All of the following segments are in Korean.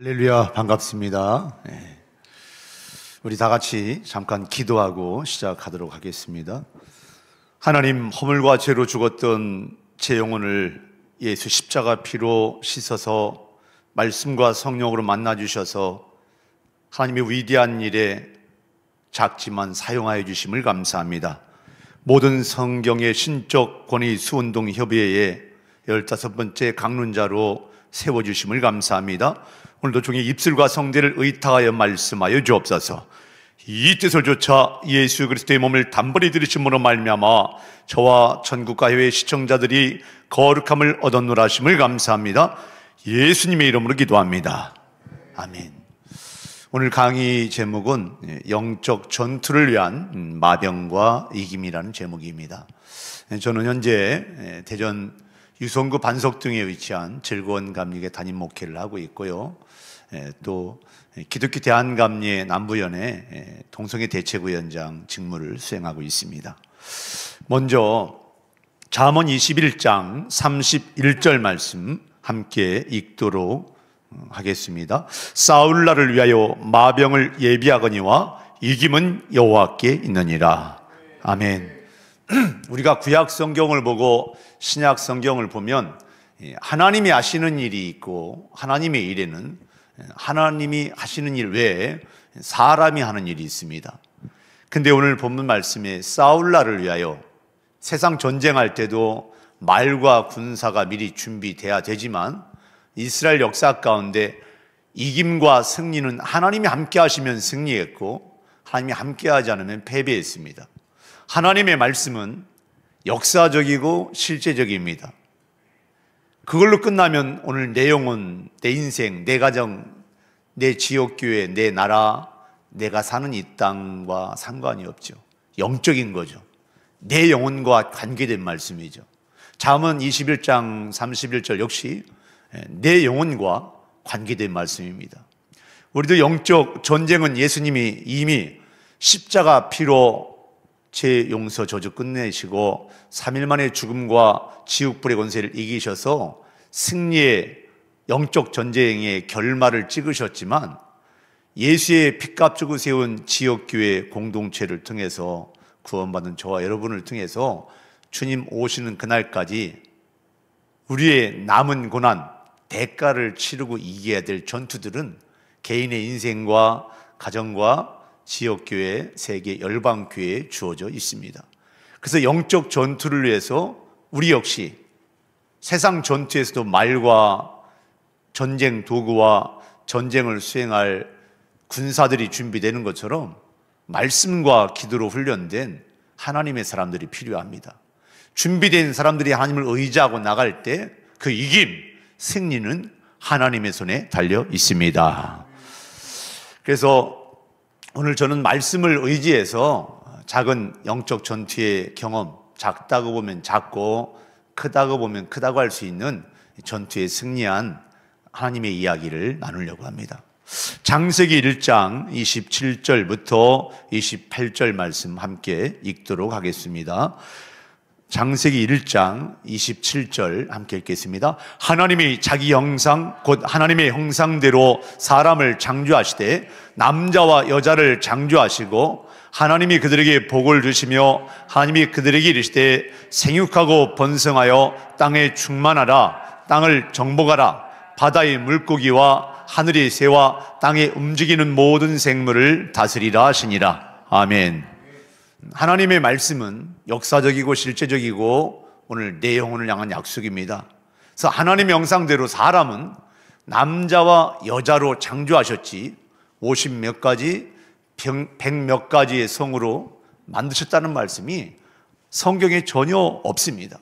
할렐루야, 반갑습니다. 우리 다 같이 잠깐 기도하고 시작하도록 하겠습니다. 하나님, 허물과 죄로 죽었던 제 영혼을 예수 십자가 피로 씻어서 말씀과 성령으로 만나주셔서 하나님의 위대한 일에 작지만 사용하여 주심을 감사합니다. 모든 성경의 신적 권위 수운동 협의회의 15번째 강론자로 세워주심을 감사합니다. 오늘도 종의 입술과 성대를 의탁하여 말씀하여 주옵소서. 이 뜻을 좇아 예수 그리스도의 몸을 단번에 들으심으로 말미암아 저와 전국과 해외 시청자들이 거룩함을 얻었노라 하심을 감사합니다. 예수님의 이름으로 기도합니다. 아멘. 오늘 강의 제목은 영적 전투를 위한 마병과 이김이라는 제목입니다. 저는 현재 대전 유성구 반석동에 위치한 즐거운 감리교 담임 목회를 하고 있고요. 또 기독교 대한감리회 남부연회 동성애 대책위원장 직무를 수행하고 있습니다. 먼저 잠언 21장 31절 말씀 함께 읽도록 하겠습니다. 싸울 날을 위하여 마병을 예비하거니와 이김은 여호와께 있느니라. 아멘. 우리가 구약 성경을 보고 신약 성경을 보면 하나님이 하시는 일이 있고 하나님의 일에는 하나님이 하시는 일 외에 사람이 하는 일이 있습니다. 근데 오늘 본문 말씀에 싸울 날을 위하여 세상 전쟁할 때도 말과 군사가 미리 준비돼야 되지만 이스라엘 역사 가운데 이김과 승리는 하나님이 함께 하시면 승리했고 하나님이 함께 하지 않으면 패배했습니다. 하나님의 말씀은 역사적이고 실제적입니다. 그걸로 끝나면 오늘 내 영혼, 내 인생, 내 가정, 내 지역교회, 내 나라, 내가 사는 이 땅과 상관이 없죠. 영적인 거죠. 내 영혼과 관계된 말씀이죠. 잠언 21장 31절 역시 내 영혼과 관계된 말씀입니다. 우리도 영적 전쟁은 예수님이 이미 십자가 피로 죄 용서 저주 끝내시고 3일 만에 죽음과 지옥불의 권세를 이기셔서 승리의 영적 전쟁의 결말을 찍으셨지만 예수의 핏값 주고 세운 지역교회 공동체를 통해서 구원받은 저와 여러분을 통해서 주님 오시는 그날까지 우리의 남은 고난, 대가를 치르고 이겨야 될 전투들은 개인의 인생과 가정과 지역교회, 세계 열방교회에 주어져 있습니다. 그래서 영적 전투를 위해서 우리 역시 세상 전투에서도 말과 전쟁 도구와 전쟁을 수행할 군사들이 준비되는 것처럼 말씀과 기도로 훈련된 하나님의 사람들이 필요합니다. 준비된 사람들이 하나님을 의지하고 나갈 때 그 이김, 승리는 하나님의 손에 달려 있습니다. 그래서 오늘 저는 말씀을 의지해서 작은 영적 전투의 경험, 작다고 보면 작고 크다고 보면 크다고 할 수 있는 전투에 승리한 하나님의 이야기를 나누려고 합니다. 창세기 1장 27절부터 28절 말씀 함께 읽도록 하겠습니다. 창세기 1장 27절 함께 읽겠습니다. 하나님이 자기 형상 곧 하나님의 형상대로 사람을 창조하시되 남자와 여자를 창조하시고 하나님이 그들에게 복을 주시며 하나님이 그들에게 이르시되 생육하고 번성하여 땅에 충만하라. 땅을 정복하라. 바다의 물고기와 하늘의 새와 땅에 움직이는 모든 생물을 다스리라 하시니라. 아멘. 하나님의 말씀은 역사적이고 실제적이고 오늘 내 영혼을 향한 약속입니다. 그래서 하나님의 형상대로 사람은 남자와 여자로 창조하셨지 50몇 가지, 100몇 가지의 성으로 만드셨다는 말씀이 성경에 전혀 없습니다.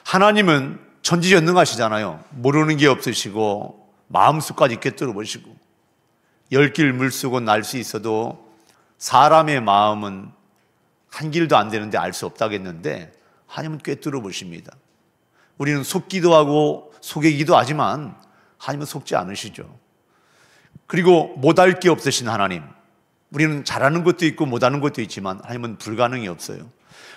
하나님은 전지전능하시잖아요. 모르는 게 없으시고 마음속까지 꿰뚫어 보시고 열 길 물속은 알 수 있어도 사람의 마음은 한 길도 안 되는데 알 수 없다겠는데 하나님은 꿰뚫어 보십니다. 우리는 속기도 하고 속이기도 하지만 하나님은 속지 않으시죠. 그리고 못할 게 없으신 하나님, 우리는 잘하는 것도 있고 못하는 것도 있지만 하나님은 불가능이 없어요.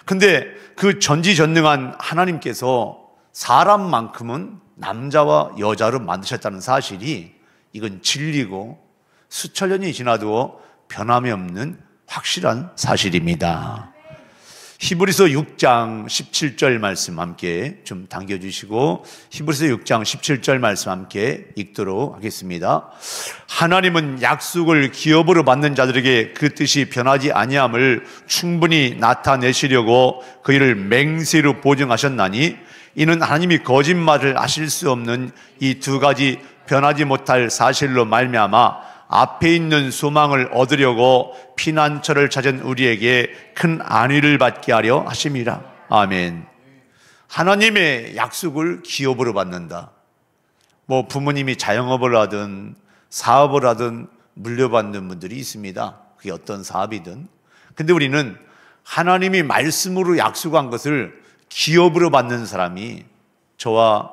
근데 그 전지전능한 하나님께서 사람만큼은 남자와 여자로 만드셨다는 사실이 이건 진리고 수천 년이 지나도 변함이 없는 확실한 사실입니다. 히브리서 6장 17절 말씀 함께 좀 당겨주시고 히브리서 6장 17절 말씀 함께 읽도록 하겠습니다. 하나님은 약속을 기업으로 받는 자들에게 그 뜻이 변하지 아니함을 충분히 나타내시려고 그 일을 맹세로 보증하셨나니 이는 하나님이 거짓말을 하실 수 없는 이 두 가지 변하지 못할 사실로 말미암아 앞에 있는 소망을 얻으려고 피난처를 찾은 우리에게 큰 안위를 받게 하려 하심이라. 아멘. 하나님의 약속을 기업으로 받는다. 뭐 부모님이 자영업을 하든 사업을 하든 물려받는 분들이 있습니다. 그게 어떤 사업이든. 근데 우리는 하나님이 말씀으로 약속한 것을 기업으로 받는 사람이 저와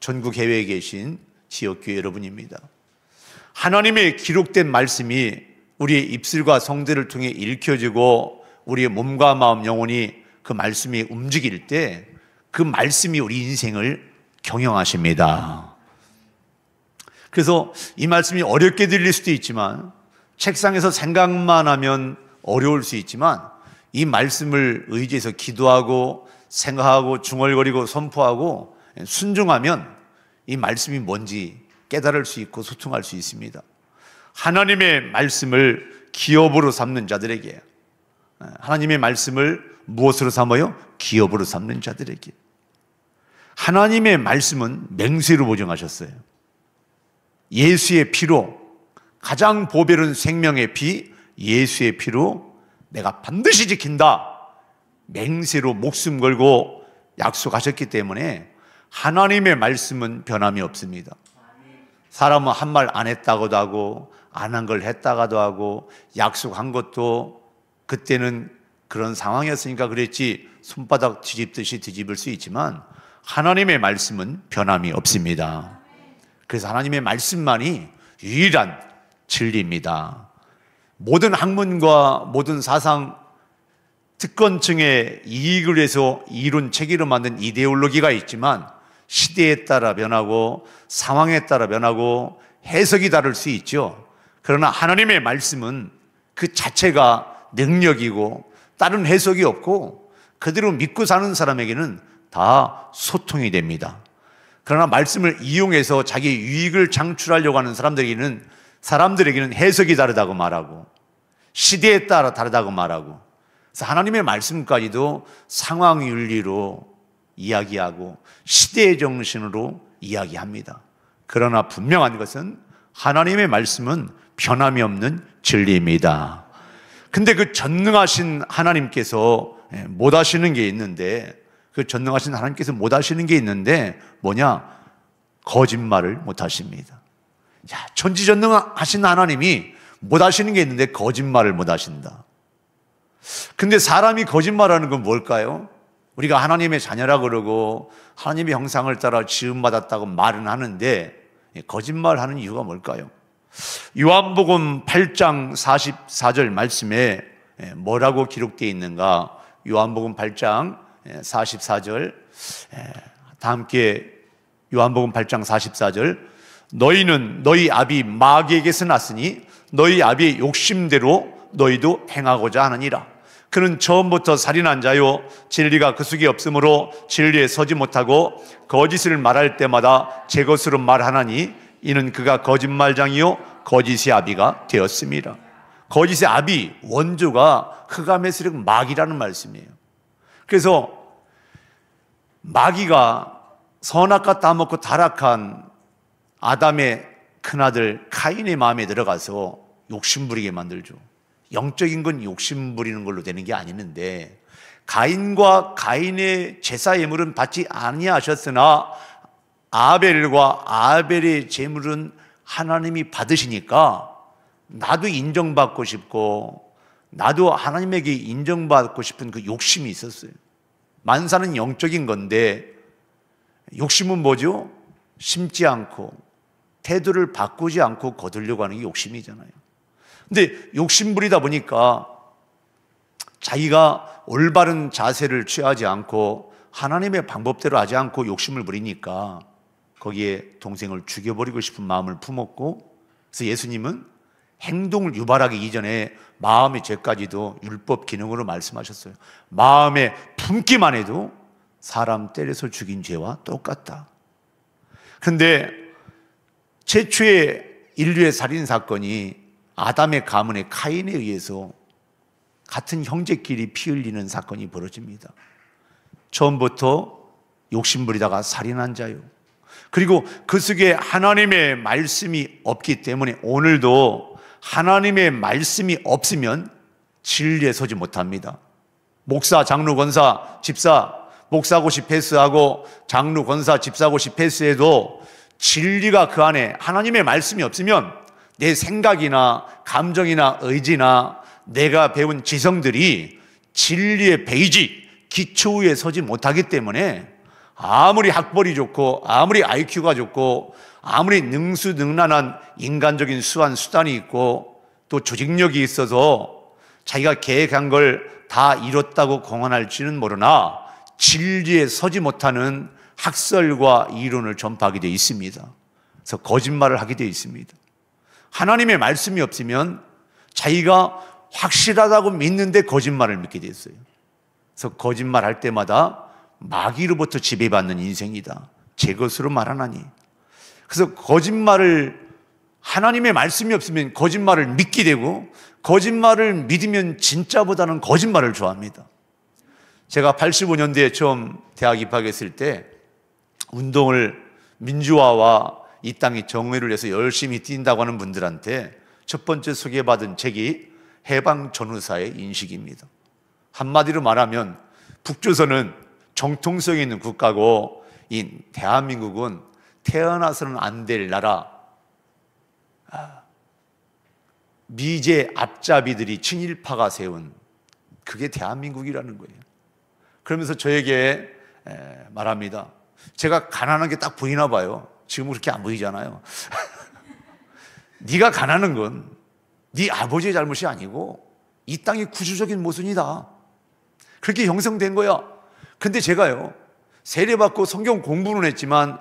전국 해외에 계신 지역교회 여러분입니다. 하나님의 기록된 말씀이 우리의 입술과 성대를 통해 읽혀지고 우리의 몸과 마음, 영혼이 그 말씀이 움직일 때 그 말씀이 우리 인생을 경영하십니다. 그래서 이 말씀이 어렵게 들릴 수도 있지만 책상에서 생각만 하면 어려울 수 있지만 이 말씀을 의지해서 기도하고 생각하고 중얼거리고 선포하고 순종하면 이 말씀이 뭔지 깨달을 수 있고 소통할 수 있습니다. 하나님의 말씀을 기업으로 삼는 자들에게, 하나님의 말씀을 무엇으로 삼아요? 기업으로 삼는 자들에게. 하나님의 말씀은 맹세로 보증하셨어요. 예수의 피로, 가장 보배로운 생명의 피, 예수의 피로 내가 반드시 지킨다. 맹세로 목숨 걸고 약속하셨기 때문에 하나님의 말씀은 변함이 없습니다. 사람은 한 말 안 했다고도 하고 안 한 걸 했다가도 하고 약속한 것도 그때는 그런 상황이었으니까 그랬지 손바닥 뒤집듯이 뒤집을 수 있지만 하나님의 말씀은 변함이 없습니다. 그래서 하나님의 말씀만이 유일한 진리입니다. 모든 학문과 모든 사상 특권층의 이익을 위해서 이론 체계로 만든 이데올로기가 있지만 시대에 따라 변하고 상황에 따라 변하고 해석이 다를 수 있죠. 그러나 하나님의 말씀은 그 자체가 능력이고 다른 해석이 없고 그대로 믿고 사는 사람에게는 다 소통이 됩니다. 그러나 말씀을 이용해서 자기 유익을 창출하려고 하는 사람들에게는 해석이 다르다고 말하고 시대에 따라 다르다고 말하고 그래서 하나님의 말씀까지도 상황 윤리로 이야기하고 시대의 정신으로 이야기합니다. 그러나 분명한 것은 하나님의 말씀은 변함이 없는 진리입니다. 근데 그 전능하신 하나님께서 못 하시는 게 있는데 그 전능하신 하나님께서 못 하시는 게 있는데 뭐냐? 거짓말을 못 하십니다. 야, 전지전능하신 하나님이 못 하시는 게 있는데 거짓말을 못 하신다. 근데 사람이 거짓말하는 건 뭘까요? 우리가 하나님의 자녀라 그러고 하나님의 형상을 따라 지음받았다고 말은 하는데 거짓말하는 이유가 뭘까요? 요한복음 8장 44절 말씀에 뭐라고 기록되어 있는가? 요한복음 8장 44절 다 함께 요한복음 8장 44절 너희는 너희 아비 마귀에게서 났으니 너희 아비의 욕심대로 너희도 행하고자 하느니라. 그는 처음부터 살인한 자요 진리가 그 속에 없으므로 진리에 서지 못하고 거짓을 말할 때마다 제 것으로 말하나니 이는 그가 거짓말장이요 거짓의 아비가 되었습니다. 거짓의 아비 원조가 흑암의 마귀라는 말씀이에요. 그래서 마귀가 선악과 따먹고 타락한 아담의 큰아들 카인의 마음에 들어가서 욕심부리게 만들죠. 영적인 건 욕심 부리는 걸로 되는 게 아니는데 가인과 가인의 제사 예물은 받지 아니하셨으나 아벨과 아벨의 제물은 하나님이 받으시니까 나도 인정받고 싶고 나도 하나님에게 인정받고 싶은 그 욕심이 있었어요. 만사는 영적인 건데 욕심은 뭐죠? 심지 않고 태도를 바꾸지 않고 거두려고 하는 게 욕심이잖아요. 근데 욕심 부리다 보니까 자기가 올바른 자세를 취하지 않고 하나님의 방법대로 하지 않고 욕심을 부리니까 거기에 동생을 죽여버리고 싶은 마음을 품었고, 그래서 예수님은 행동을 유발하기 이전에 마음의 죄까지도 율법 기능으로 말씀하셨어요. 마음에 품기만 해도 사람 때려서 죽인 죄와 똑같다. 그런데 최초의 인류의 살인 사건이 아담의 가문의 카인에 의해서 같은 형제끼리 피 흘리는 사건이 벌어집니다. 처음부터 욕심부리다가 살인한 자요. 그리고 그 속에 하나님의 말씀이 없기 때문에 오늘도 하나님의 말씀이 없으면 진리에 서지 못합니다. 목사, 장로, 권사, 집사, 목사고시 패스하고 장로, 권사, 집사고시 패스해도 진리가 그 안에 하나님의 말씀이 없으면 내 생각이나 감정이나 의지나 내가 배운 지성들이 진리의 베이지, 기초 위에 서지 못하기 때문에 아무리 학벌이 좋고 아무리 IQ가 좋고 아무리 능수능란한 인간적인 수완 수단이 있고 또 조직력이 있어서 자기가 계획한 걸 다 이뤘다고 공언할지는 모르나 진리에 서지 못하는 학설과 이론을 전파하게 되어 있습니다. 그래서 거짓말을 하게 되어 있습니다. 하나님의 말씀이 없으면 자기가 확실하다고 믿는데 거짓말을 믿게 되어 있어요. 그래서 거짓말할 때마다 마귀로부터 지배받는 인생이다. 제 것으로 말하나니. 그래서 거짓말을, 하나님의 말씀이 없으면 거짓말을 믿게 되고 거짓말을 믿으면 진짜보다는 거짓말을 좋아합니다. 제가 85년대에 처음 대학 입학했을 때 운동을, 민주화와 이 땅의 정의를 위해서 열심히 뛴다고 하는 분들한테 첫 번째 소개받은 책이 해방전후사의 인식입니다. 한마디로 말하면 북조선은 정통성이 있는 국가고 이 대한민국은 태어나서는 안 될 나라, 미제 앞잡이들이 친일파가 세운 그게 대한민국이라는 거예요. 그러면서 저에게 말합니다. 제가 가난한 게 딱 보이나 봐요. 지금 그렇게 안 보이잖아요. 네가 가난한 건 네 아버지의 잘못이 아니고 이 땅의 구조적인 모순이다. 그렇게 형성된 거야. 근데 제가요, 세례받고 성경 공부는 했지만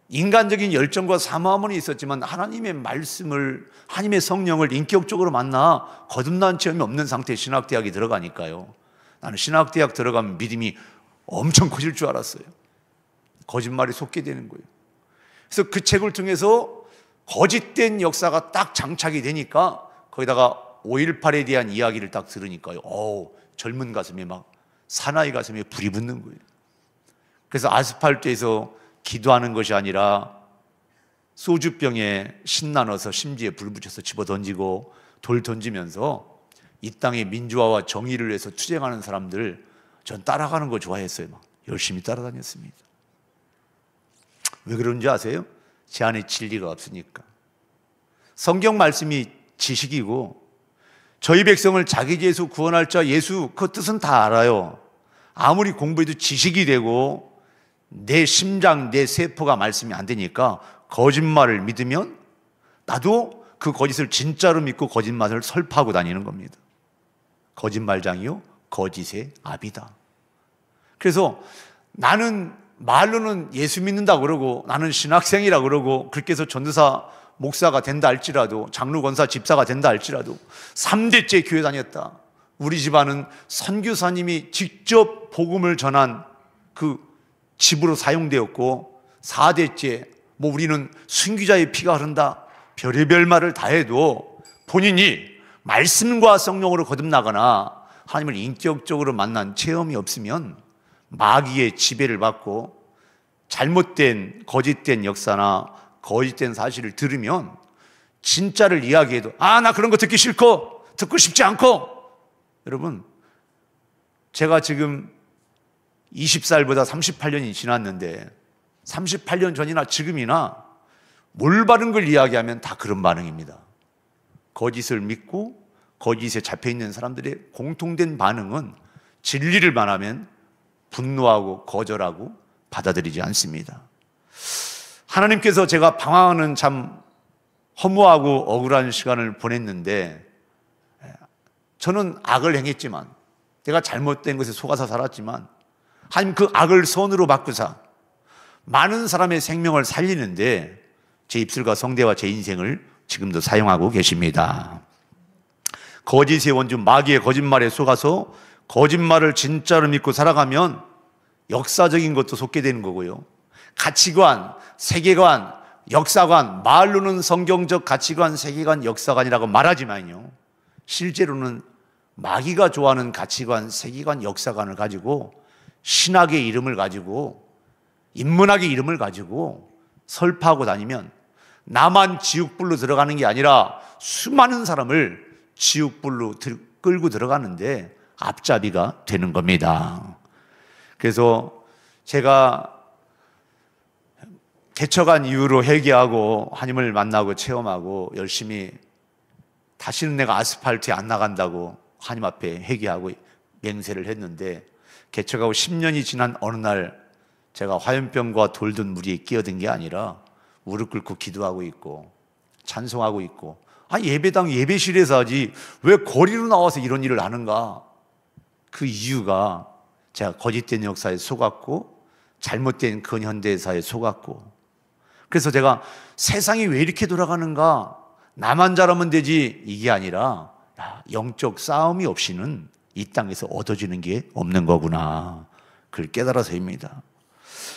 인간적인 열정과 사모함은 있었지만 하나님의 말씀을, 하나님의 성령을 인격적으로 만나 거듭난 체험이 없는 상태에 신학대학에 들어가니까요, 나는 신학대학 들어가면 믿음이 엄청 커질 줄 알았어요. 거짓말이 속게 되는 거예요. 그래서 그 책을 통해서 거짓된 역사가 딱 장착이 되니까 거기다가 5.18에 대한 이야기를 딱 들으니까요, 젊은 가슴에 막 사나이 가슴에 불이 붙는 거예요. 그래서 아스팔트에서 기도하는 것이 아니라 소주병에 신 나눠서 심지에 불 붙여서 집어 던지고 돌 던지면서 이 땅의 민주화와 정의를 위해서 투쟁하는 사람들, 전 따라가는 거 좋아했어요. 막 열심히 따라다녔습니다. 왜 그런지 아세요? 제 안에 진리가 없으니까. 성경 말씀이 지식이고 저희 백성을 자기 죄에서 구원할 자 예수, 그 뜻은 다 알아요. 아무리 공부해도 지식이 되고 내 심장, 내 세포가 말씀이 안 되니까 거짓말을 믿으면 나도 그 거짓을 진짜로 믿고 거짓말을 설파하고 다니는 겁니다. 거짓말장이요, 거짓의 아비다. 그래서 나는 말로는 예수 믿는다 그러고 나는 신학생이라 그러고 그렇게 해서 전도사, 목사가 된다 할지라도, 장로, 권사, 집사가 된다 할지라도 3대째 교회 다녔다. 우리 집안은 선교사님이 직접 복음을 전한 그 집으로 사용되었고 4대째 뭐 우리는 순교자의 피가 흐른다, 별의별 말을 다 해도 본인이 말씀과 성령으로 거듭나거나 하나님을 인격적으로 만난 체험이 없으면 마귀의 지배를 받고 잘못된 거짓된 역사나 거짓된 사실을 들으면 진짜를 이야기해도 나 그런 거 듣기 싫고 듣고 싶지 않고. 여러분, 제가 지금 20살보다 38년이 지났는데 38년 전이나 지금이나 올바른 걸 이야기하면 다 그런 반응입니다. 거짓을 믿고 거짓에 잡혀있는 사람들의 공통된 반응은 진리를 말하면 분노하고 거절하고 받아들이지 않습니다. 하나님께서 제가 방황하는 참 허무하고 억울한 시간을 보냈는데, 저는 악을 행했지만, 내가 잘못된 것에 속아서 살았지만 하나님 그 악을 선으로 바꾸사 많은 사람의 생명을 살리는데 제 입술과 성대와 제 인생을 지금도 사용하고 계십니다. 거짓의 원주 마귀의 거짓말에 속아서 거짓말을 진짜로 믿고 살아가면 역사적인 것도 속게 되는 거고요. 가치관, 세계관, 역사관, 말로는 성경적 가치관, 세계관, 역사관이라고 말하지만요, 실제로는 마귀가 좋아하는 가치관, 세계관, 역사관을 가지고 신학의 이름을 가지고 인문학의 이름을 가지고 설파하고 다니면 나만 지옥불로 들어가는 게 아니라 수많은 사람을 지옥불로 끌고 들어가는데 앞잡이가 되는 겁니다. 그래서 제가 개척한 이후로 회개하고 하나님을 만나고 체험하고 열심히 다시는 내가 아스팔트에 안 나간다고 하나님 앞에 회개하고 맹세를 했는데, 개척하고 10년이 지난 어느 날 제가 화염병과 돌든 무리에 끼어든 게 아니라 무릎 꿇고 기도하고 있고 찬송하고 있고, 예배당 예배실에서 하지 왜 거리로 나와서 이런 일을 하는가? 그 이유가 제가 거짓된 역사에 속았고 잘못된 근현대사에 속았고, 그래서 제가 세상이 왜 이렇게 돌아가는가? 나만 잘하면 되지 이게 아니라 영적 싸움이 없이는 이 땅에서 얻어지는 게 없는 거구나, 그걸 깨달아서입니다.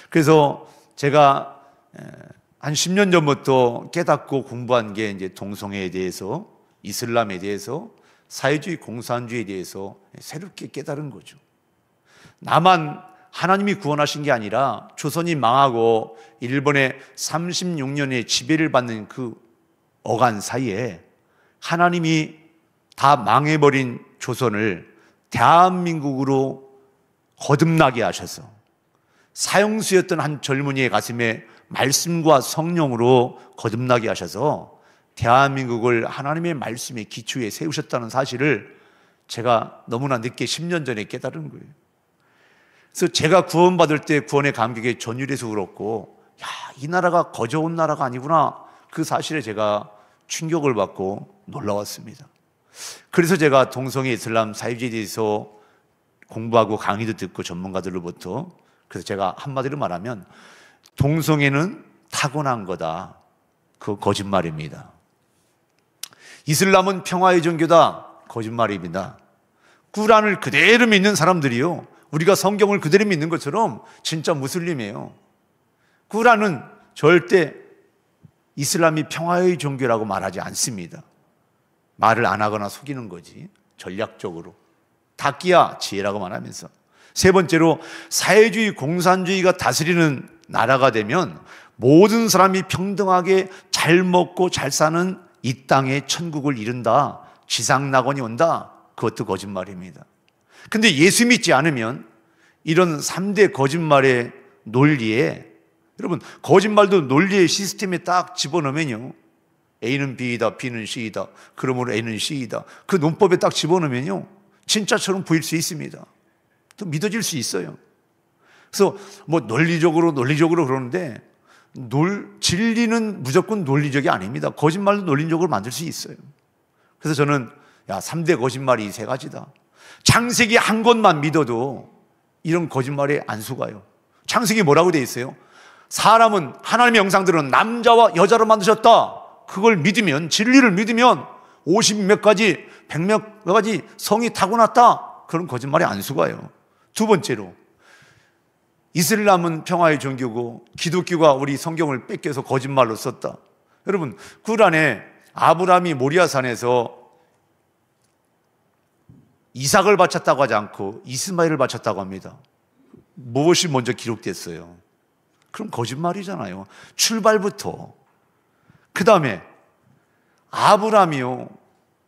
그래서 제가 한 10년 전부터 깨닫고 공부한 게 이제 동성애에 대해서, 이슬람에 대해서, 사회주의 공산주의에 대해서 새롭게 깨달은 거죠. 나만 하나님이 구원하신 게 아니라 조선이 망하고 일본의 36년의 지배를 받는 그 어간 사이에 하나님이 다 망해버린 조선을 대한민국으로 거듭나게 하셔서 사형수였던 한 젊은이의 가슴에 말씀과 성령으로 거듭나게 하셔서 대한민국을 하나님의 말씀의 기초에 세우셨다는 사실을 제가 너무나 늦게 10년 전에 깨달은 거예요. 그래서 제가 구원받을 때 구원의 감격에 전율해서 울었고, 이 나라가 거저온 나라가 아니구나, 그 사실에 제가 충격을 받고 놀라웠습니다. 그래서 제가 동성애 이슬람 사회주의에 대해서 공부하고 강의도 듣고 전문가들로부터, 그래서 제가 한마디로 말하면 동성애는 타고난 거다, 그거 거짓말입니다. 이슬람은 평화의 종교다, 거짓말입니다. 꾸란을 그대로 믿는 사람들이요, 우리가 성경을 그대로 믿는 것처럼 진짜 무슬림이에요. 꾸란은 절대 이슬람이 평화의 종교라고 말하지 않습니다. 말을 안 하거나 속이는 거지, 전략적으로. 닦기야 지혜라고 말하면서. 세 번째로, 사회주의 공산주의가 다스리는 나라가 되면 모든 사람이 평등하게 잘 먹고 잘 사는 이 땅에 천국을 이룬다, 지상낙원이 온다, 그것도 거짓말입니다. 근데 예수 믿지 않으면 이런 3대 거짓말의 논리에, 여러분 거짓말도 논리의 시스템에 딱 집어넣으면요, A는 B이다, B는 C이다, 그러므로 A는 C이다, 그 논법에 딱 집어넣으면요 진짜처럼 보일 수 있습니다. 또 믿어질 수 있어요. 그래서 뭐 논리적으로 그러는데 진리는 무조건 논리적이 아닙니다. 거짓말도 논리적으로 만들 수 있어요. 그래서 저는 3대 거짓말이 이 세 가지다. 창세기 한 권만 믿어도 이런 거짓말에 안 속아요. 창세기 뭐라고 돼 있어요? 사람은, 하나님의 형상들은 남자와 여자로 만드셨다. 그걸 믿으면, 진리를 믿으면 50몇 가지, 100몇 가지 성이 타고났다, 그런 거짓말에 안 속아요. 두 번째로, 이슬람은 평화의 종교고 기독교가 우리 성경을 뺏겨서 거짓말로 썼다. 여러분, 꾸란에 아브라함이 모리아산에서 이삭을 바쳤다고 하지 않고 이스마엘을 바쳤다고 합니다. 무엇이 먼저 기록됐어요? 그럼 거짓말이잖아요. 출발부터. 그 다음에 아브라함이요,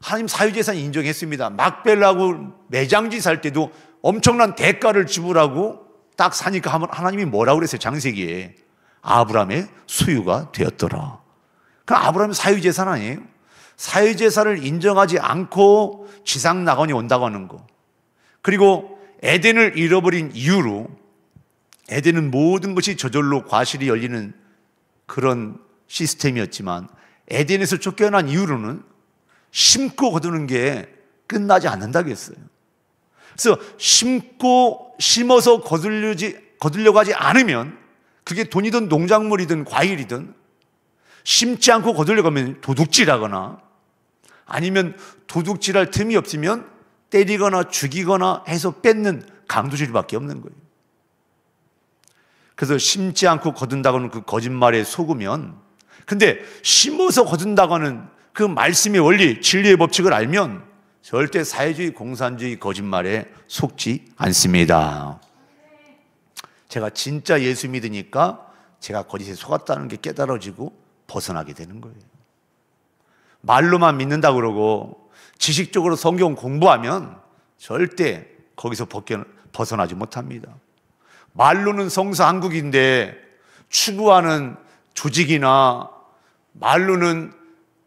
하나님 사유재산 인정했습니다. 막벨라고 매장지 살 때도 엄청난 대가를 지불하고 딱 사니까 하나님이 뭐라고 그랬어요? 창세기에 아브라함의 소유가 되었더라. 그럼 아브라함이 사유재산 아니에요? 사유재산을 인정하지 않고 지상낙원이 온다고 하는 거. 그리고 에덴을 잃어버린 이유로, 에덴은 모든 것이 저절로 과실이 열리는 그런 시스템이었지만 에덴에서 쫓겨난 이유로는 심고 거두는 게 끝나지 않는다고 했어요. 그래서 심어서 거두려고 하지 않으면 그게 돈이든 농작물이든 과일이든 심지 않고 거들려가면 도둑질하거나 아니면 도둑질할 틈이 없으면 때리거나 죽이거나 해서 뺏는 강도질밖에 없는 거예요. 그래서 심지 않고 거둔다고는 그 거짓말에 속으면, 근데 심어서 거둔다고는 그 말씀의 원리, 진리의 법칙을 알면 절대 사회주의, 공산주의, 거짓말에 속지 않습니다. 제가 진짜 예수 믿으니까 제가 거짓에 속았다는 게 깨달아지고 벗어나게 되는 거예요. 말로만 믿는다고 그러고 지식적으로 성경 공부하면 절대 거기서 벗어나지 못합니다. 말로는 성서 한국인데 추구하는 조직이나 말로는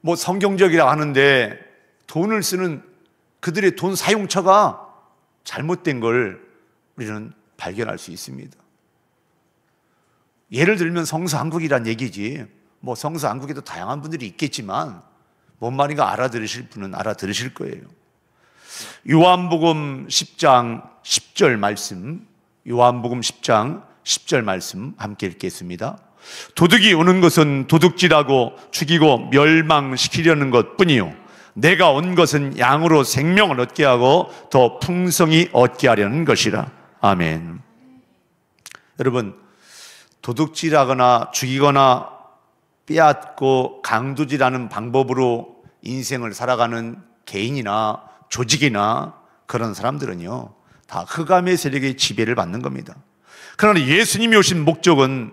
뭐 성경적이라 하는데 돈을 쓰는 그들의 돈 사용처가 잘못된 걸 우리는 발견할 수 있습니다. 예를 들면 성서 한국이란 얘기지, 뭐 성서 한국에도 다양한 분들이 있겠지만 뭔 말인가 알아들으실 분은 알아들으실 거예요. 요한복음 10장 10절 말씀, 요한복음 10장 10절 말씀 함께 읽겠습니다. 도둑이 오는 것은 도둑질하고 죽이고 멸망시키려는 것뿐이요 내가 온 것은 양으로 생명을 얻게 하고 더 풍성히 얻게 하려는 것이라. 아멘. 여러분, 도둑질하거나 죽이거나 빼앗고 강도질하는 방법으로 인생을 살아가는 개인이나 조직이나 그런 사람들은요 다 흑암의 세력의 지배를 받는 겁니다. 그러나 예수님이 오신 목적은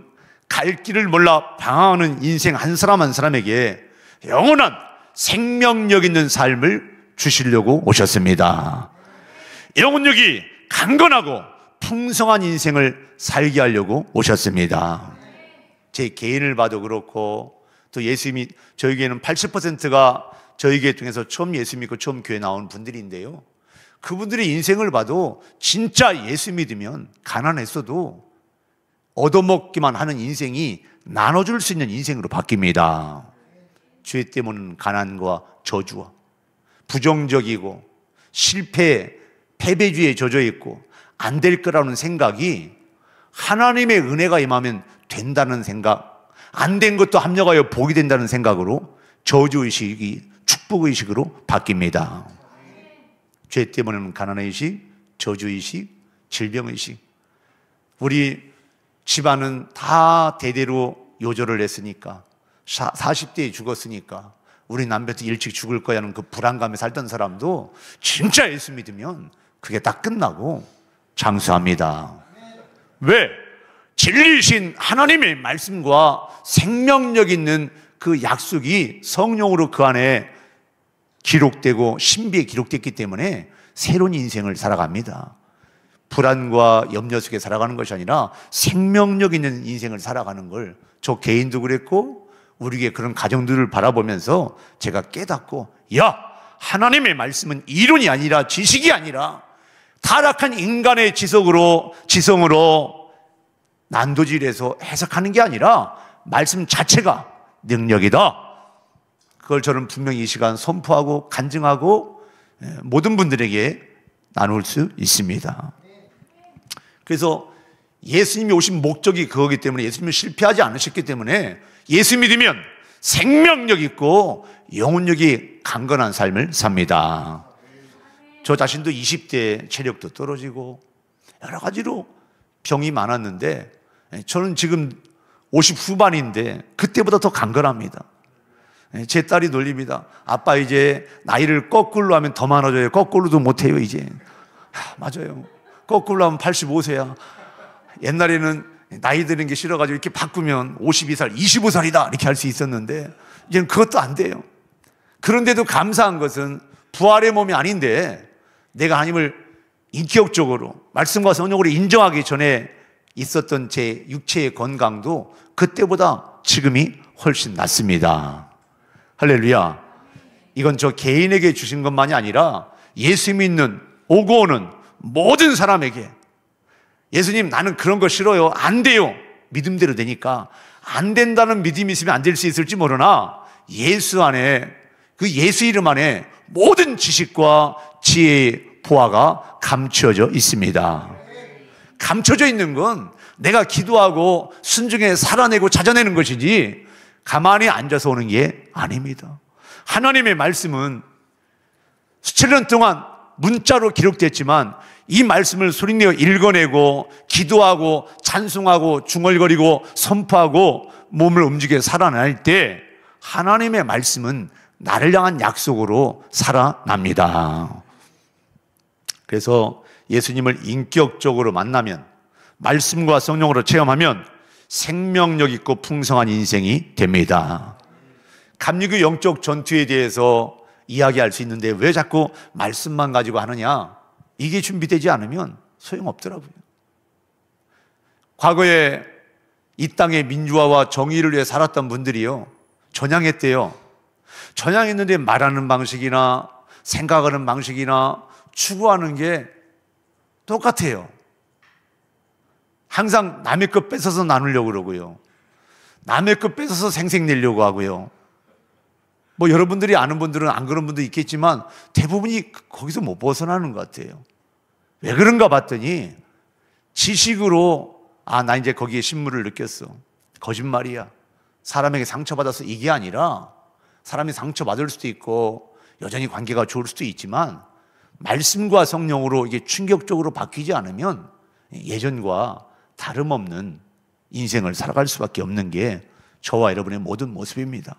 갈 길을 몰라 방황하는 인생 한 사람 한 사람에게 영원한 생명력 있는 삶을 주시려고 오셨습니다. 영혼력이 강건하고 풍성한 인생을 살게 하려고 오셨습니다. 제 개인을 봐도 그렇고 또 예수님이 저에게는 80%가 저희 교회 중에서 처음 예수 믿고 처음 교회 나온 분들인데요, 그분들의 인생을 봐도 진짜 예수 믿으면 가난했어도 얻어먹기만 하는 인생이 나눠줄 수 있는 인생으로 바뀝니다. 죄 때문에 가난과 저주와 부정적이고 실패, 패배주의에 젖어 있고 안 될 거라는 생각이 하나님의 은혜가 임하면 된다는 생각, 안 된 것도 합력하여 복이 된다는 생각으로 저주의식이 축복의식으로 바뀝니다. 죄 때문에는 가난의식, 저주의식, 질병의식. 우리 집안은 다 대대로 요절을 했으니까 40대에 죽었으니까 우리 남편도 일찍 죽을 거야 하는 그 불안감에 살던 사람도 진짜 예수 믿으면 그게 딱 끝나고 장수합니다. 왜? 진리이신 하나님의 말씀과 생명력 있는 그 약속이 성령으로 그 안에 기록되고 신비에 기록됐기 때문에 새로운 인생을 살아갑니다. 불안과 염려 속에 살아가는 것이 아니라 생명력 있는 인생을 살아가는 걸 저 개인도 그랬고 우리 교회 그런 가정들을 바라보면서 제가 깨닫고, 야, 하나님의 말씀은 이론이 아니라 지식이 아니라 타락한 인간의 지성으로 난도질해서 해석하는 게 아니라 말씀 자체가 능력이다. 그걸 저는 분명히 이 시간 선포하고 간증하고 모든 분들에게 나눌 수 있습니다. 그래서 예수님이 오신 목적이 그거기 때문에 예수님이 실패하지 않으셨기 때문에 예수 믿으면 생명력 있고 영혼력이 강건한 삶을 삽니다. 저 자신도 20대 체력도 떨어지고 여러 가지로 병이 많았는데 저는 지금 50 후반인데 그때보다 더 강건합니다. 제 딸이 놀립니다. 아빠 이제 나이를 거꾸로 하면 더 많아져요. 거꾸로도 못해요 이제. 맞아요. 거꾸로 하면 85세야. 옛날에는 나이 드는 게 싫어가지고 이렇게 바꾸면 52살, 25살이다 이렇게 할 수 있었는데 이제는 그것도 안 돼요. 그런데도 감사한 것은 부활의 몸이 아닌데 내가 하나님을 인격적으로 말씀과 성령으로 인정하기 전에 있었던 제 육체의 건강도 그때보다 지금이 훨씬 낫습니다. 할렐루야. 이건 저 개인에게 주신 것만이 아니라 예수 믿는 오고 오는 모든 사람에게, 예수님 나는 그런 거 싫어요, 안 돼요, 믿음대로 되니까 안 된다는 믿음이 있으면 안 될 수 있을지 모르나 예수 안에, 그 예수 이름 안에 모든 지식과 지혜의 보화가 감춰져 있습니다. 감춰져 있는 건 내가 기도하고 순종해 살아내고 찾아내는 것이지 가만히 앉아서 오는 게 아닙니다. 하나님의 말씀은 수천 년 동안 문자로 기록됐지만 이 말씀을 소리내어 읽어내고 기도하고 찬송하고 중얼거리고 선포하고 몸을 움직여 살아날 때 하나님의 말씀은 나를 향한 약속으로 살아납니다. 그래서 예수님을 인격적으로 만나면, 말씀과 성령으로 체험하면 생명력 있고 풍성한 인생이 됩니다. 감리교 영적 전투에 대해서 이야기할 수 있는데 왜 자꾸 말씀만 가지고 하느냐? 이게 준비되지 않으면 소용없더라고요. 과거에 이 땅의 민주화와 정의를 위해 살았던 분들이요, 전향했대요. 전향했는데 말하는 방식이나 생각하는 방식이나 추구하는 게 똑같아요. 항상 남의 것 뺏어서 나누려고 그러고요, 남의 것 뺏어서 생색내려고 하고요. 뭐 여러분들이 아는 분들은 안 그런 분도 있겠지만 대부분이 거기서 못 벗어나는 것 같아요. 왜 그런가 봤더니 지식으로 나 이제 거기에 신물을 느꼈어. 거짓말이야. 사람에게 상처받아서 이게 아니라 사람이 상처받을 수도 있고 여전히 관계가 좋을 수도 있지만 말씀과 성령으로 이게 충격적으로 바뀌지 않으면 예전과 다름없는 인생을 살아갈 수밖에 없는 게 저와 여러분의 모든 모습입니다.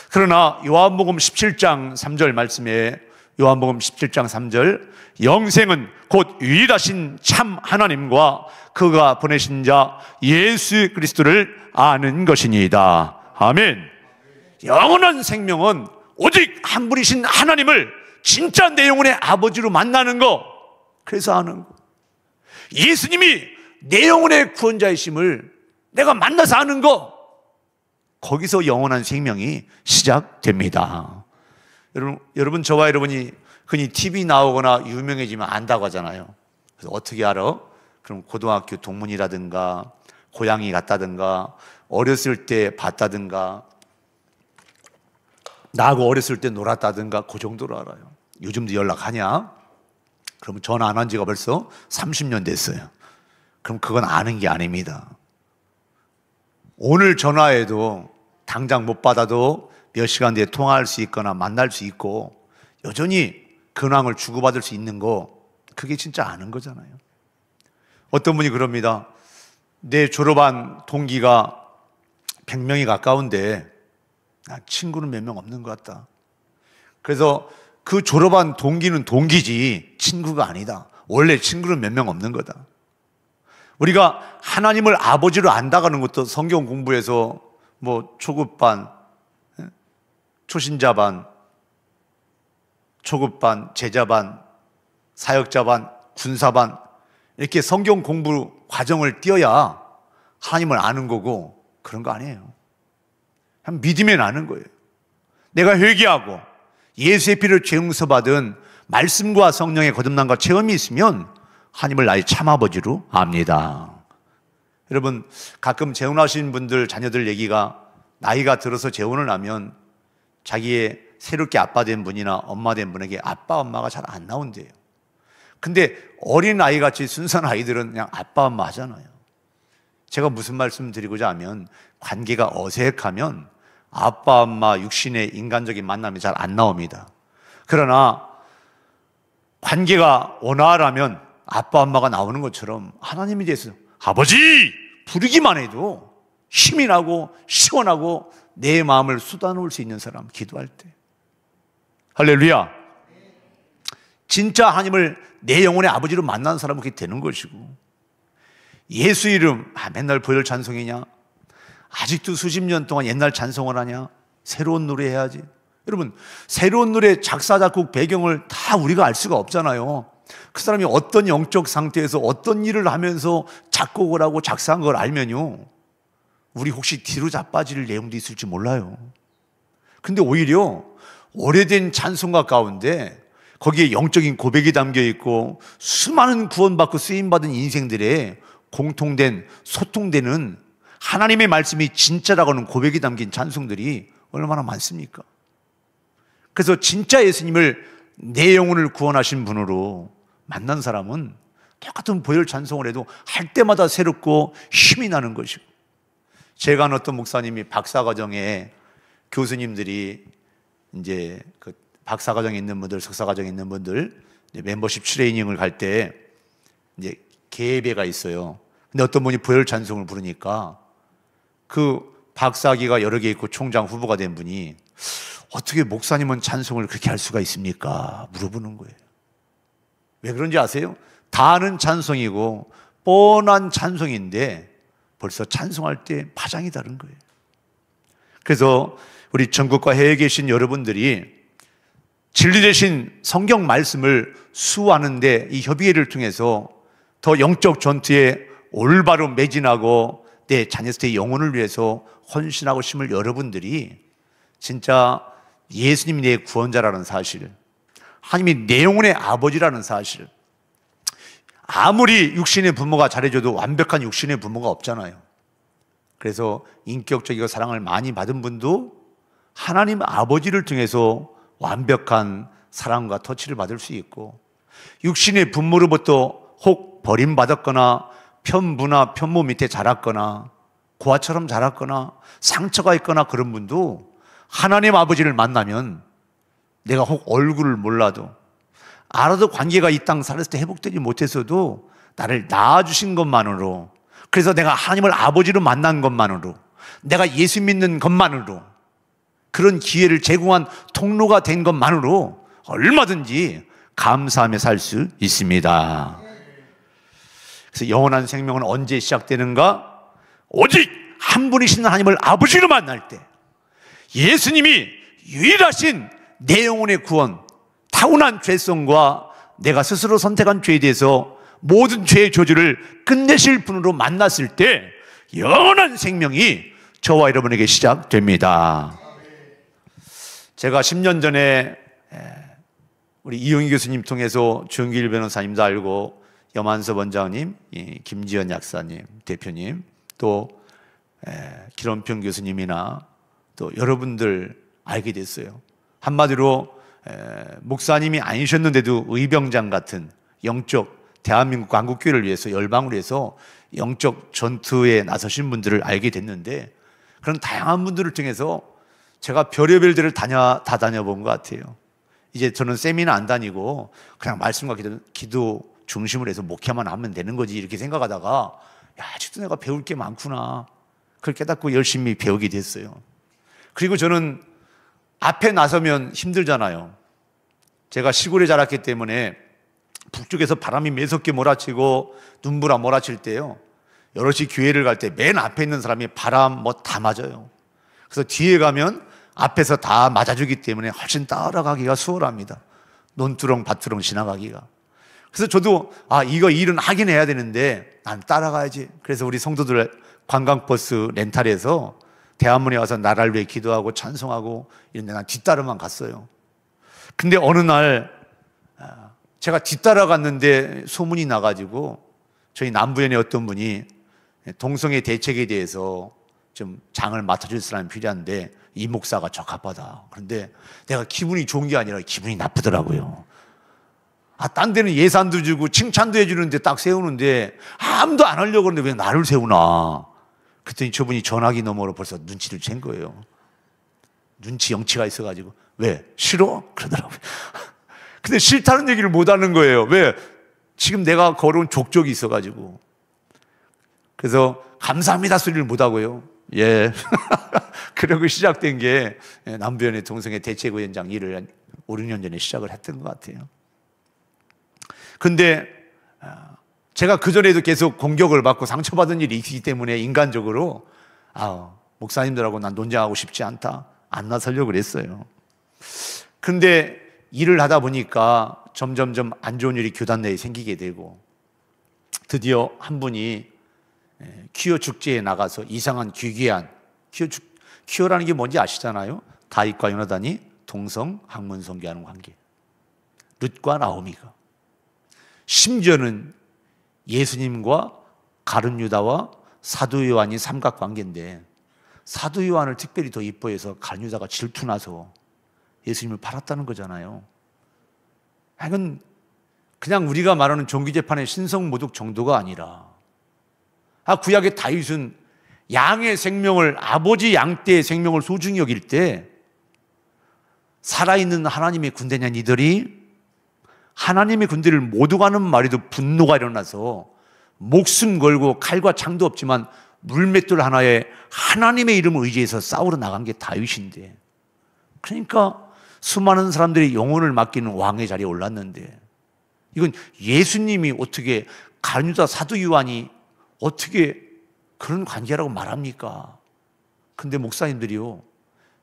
그러나 요한복음 17장 3절 말씀에, 요한복음 17장 3절, 영생은 곧 유일하신 참 하나님과 그가 보내신 자 예수 그리스도를 아는 것이니이다. 아멘. 영원한 생명은 오직 한 분이신 하나님을 진짜 내 영혼의 아버지로 만나는 거, 그래서 아는 거. 예수님이 내 영혼의 구원자이심을 내가 만나서 아는 거, 거기서 영원한 생명이 시작됩니다. 여러분 저와 여러분이 흔히 TV 나오거나 유명해지면 안다고 하잖아요. 그래서 어떻게 알아? 그럼 고등학교 동문이라든가 고향이 갔다든가 어렸을 때 봤다든가 나하고 어렸을 때 놀았다든가 그 정도로 알아요. 요즘도 연락하냐? 그러면 전화 안 한 지가 벌써 30년 됐어요. 그럼 그건 아는 게 아닙니다. 오늘 전화해도 당장 못 받아도 몇 시간 뒤에 통화할 수 있거나 만날 수 있고 여전히 근황을 주고받을 수 있는 거, 그게 진짜 아는 거잖아요. 어떤 분이 그럽니다. 내 졸업한 동기가 100명이 가까운데 친구는 몇 명 없는 것 같다. 그래서 그 졸업한 동기는 동기지 친구가 아니다. 원래 친구는 몇 명 없는 거다. 우리가 하나님을 아버지로 안다가는 것도 성경 공부에서 뭐 초급반, 초신자반, 초급반, 제자반, 사역자반, 군사반, 이렇게 성경 공부 과정을 띄어야 하나님을 아는 거고 그런 거 아니에요. 그냥 믿으면 아는 거예요. 내가 회개하고 예수의 피를 죄 용서받은 말씀과 성령의 거듭남과 체험이 있으면 하나님을 나의 참아버지로 압니다. 여러분, 가끔 재혼하신 분들 자녀들 얘기가 나이가 들어서 재혼을 하면 자기의 새롭게 아빠 된 분이나 엄마 된 분에게 아빠 엄마가 잘 안 나온대요. 근데 어린 아이같이 순수한 아이들은 그냥 아빠 엄마 하잖아요. 제가 무슨 말씀 드리고자 하면, 관계가 어색하면 아빠 엄마 육신의 인간적인 만남이 잘 안 나옵니다. 그러나 관계가 원활하면 아빠 엄마가 나오는 것처럼 하나님에 대해서 아버지 부르기만 해도 힘이 나고 시원하고 내 마음을 쏟아놓을 수 있는 사람, 기도할 때. 할렐루야. 진짜 하나님을 내 영혼의 아버지로 만나는 사람은 그렇게 되는 것이고, 예수 이름 맨날 보혈 찬송이냐, 아직도 수십 년 동안 옛날 찬송을 하냐, 새로운 노래 해야지. 여러분, 새로운 노래 작사 작곡 배경을 다 우리가 알 수가 없잖아요. 그 사람이 어떤 영적 상태에서 어떤 일을 하면서 작곡을 하고 작사한 걸 알면요, 우리 혹시 뒤로 자빠질 내용도 있을지 몰라요. 근데 오히려 오래된 찬송가 가운데 거기에 영적인 고백이 담겨 있고 수많은 구원받고 쓰임받은 인생들의 공통된 소통되는 하나님의 말씀이 진짜라고는 고백이 담긴 찬송들이 얼마나 많습니까? 그래서 진짜 예수님을 내 영혼을 구원하신 분으로 만난 사람은 똑같은 보혈 찬송을 해도 할 때마다 새롭고 힘이 나는 것이고, 제가 아는 어떤 목사님이 박사과정에 교수님들이 이제 그 박사과정에 있는 분들, 석사과정에 있는 분들 멤버십 트레이닝을 갈 때 이제 계배가 있어요. 근데 어떤 분이 보혈 찬송을 부르니까 그 박사학위가 여러 개 있고 총장 후보가 된 분이 어떻게 목사님은 찬송을 그렇게 할 수가 있습니까? 물어보는 거예요. 왜 그런지 아세요? 다 아는 찬송이고 뻔한 찬송인데 벌써 찬송할 때 파장이 다른 거예요. 그래서 우리 전국과 해외에 계신 여러분들이 진리 대신 성경 말씀을 수호하는데 이 협의회를 통해서 더 영적 전투에 올바로 매진하고 내 자녀들의 영혼을 위해서 헌신하고 싶은 여러분들이 진짜 예수님이 내 구원자라는 사실, 하나님이 내 영혼의 아버지라는 사실, 아무리 육신의 부모가 잘해줘도 완벽한 육신의 부모가 없잖아요. 그래서 인격적이고 사랑을 많이 받은 분도 하나님 아버지를 통해서 완벽한 사랑과 터치를 받을 수 있고, 육신의 부모로부터 혹 버림받았거나 편부나 편모 밑에 자랐거나 고아처럼 자랐거나 상처가 있거나 그런 분도 하나님 아버지를 만나면 내가 혹 얼굴을 몰라도 알아도 관계가 이 땅 살았을 때 회복되지 못했어도 나를 낳아주신 것만으로, 그래서 내가 하나님을 아버지로 만난 것만으로, 내가 예수 믿는 것만으로, 그런 기회를 제공한 통로가 된 것만으로 얼마든지 감사하며 살 수 있습니다. 그래서 영원한 생명은 언제 시작되는가? 오직 한 분이신 하나님을 아버지로 만날 때, 예수님이 유일하신 내 영혼의 구원, 타고난 죄성과 내가 스스로 선택한 죄에 대해서 모든 죄의 저주를 끝내실 분으로 만났을 때 영원한 생명이 저와 여러분에게 시작됩니다. 제가 10년 전에 우리 이용희 교수님 통해서 주영길 변호사님도 알고, 염한섭 원장님, 김지연 약사님, 대표님, 또 기론평 교수님이나 또 여러분들 알게 됐어요. 한마디로 목사님이 아니셨는데도 의병장 같은 영적 대한민국 한국교회를 위해서, 열방을 위해서 영적 전투에 나서신 분들을 알게 됐는데, 그런 다양한 분들을 통해서 제가 별의별 데를 다 다녀본 것 같아요. 이제 저는 세미나 안 다니고 그냥 말씀과 기도 중심으로 해서 목회만 하면 되는 거지 이렇게 생각하다가, 야, 아직도 내가 배울 게 많구나, 그걸 깨닫고 열심히 배우게 됐어요. 그리고 저는 앞에 나서면 힘들잖아요. 제가 시골에 자랐기 때문에 북쪽에서 바람이 매섭게 몰아치고 눈보라 몰아칠 때요, 여럿이 교회를 갈 때 맨 앞에 있는 사람이 바람 뭐 다 맞아요. 그래서 뒤에 가면 앞에서 다 맞아주기 때문에 훨씬 따라가기가 수월합니다. 논두렁 밭두렁 지나가기가. 그래서 저도 이거 일은 하긴 해야 되는데 난 따라가야지. 그래서 우리 성도들 관광버스 렌탈해서 대한문에 와서 나라를 위해 기도하고 찬송하고 이런 데 난 뒤따라만 갔어요. 근데 어느 날 제가 뒤따라갔는데 소문이 나가지고 저희 남부연의 어떤 분이 동성애 대책에 대해서 좀 장을 맡아줄 사람이 필요한데 이 목사가 적합하다. 그런데 내가 기분이 좋은 게 아니라 기분이 나쁘더라고요. 딴 데는 예산도 주고 칭찬도 해주는데 딱 세우는데 아무도 안 하려고 그러는데 왜 나를 세우나. 그랬더니 저분이 전화기 너머로 벌써 눈치를 챈 거예요. 눈치 영치가 있어가지고 왜? 싫어? 그러더라고요. 근데 싫다는 얘기를 못 하는 거예요. 왜? 지금 내가 걸어온 족적이 있어가지고. 그래서 감사합니다 소리를 못 하고요. 예. 그러고 시작된 게 남부연의 동성애 대책위원장 일을 5, 6년 전에 시작을 했던 것 같아요. 근데 제가 그전에도 계속 공격을 받고 상처받은 일이 있기 때문에 인간적으로 목사님들하고 난 논쟁하고 싶지 않다, 안 나서려고 그랬어요. 근데 일을 하다 보니까 점점점 안 좋은 일이 교단 내에 생기게 되고, 드디어 한 분이 퀴어 축제에 나가서 이상한 귀귀한, 퀴어라는 게 뭔지 아시잖아요. 다윗과 요나단이 동성 학문 성교하는 관계, 룻과 나오미가, 심지어는 예수님과 가룟 유다와 사도 요한이 삼각관계인데 사도 요한을 특별히 더 이뻐해서 가룟 유다가 질투나서 예수님을 팔았다는 거잖아요. 이건 그냥 우리가 말하는 종기재판의 신성모독 정도가 아니라, 구약의 다윗은 양의 생명을, 아버지 양 떼의 생명을 소중히 여길 때 살아있는 하나님의 군대냐 니들이, 하나님의 군대를 못 가는 말에도 분노가 일어나서 목숨 걸고 칼과 창도 없지만 물맷돌 하나에 하나님의 이름을 의지해서 싸우러 나간 게 다윗인데, 그러니까 수많은 사람들이 영혼을 맡기는 왕의 자리에 올랐는데, 이건 예수님이 어떻게, 가룟유다 사도 요한이 어떻게 그런 관계라고 말합니까? 근데 목사님들이요,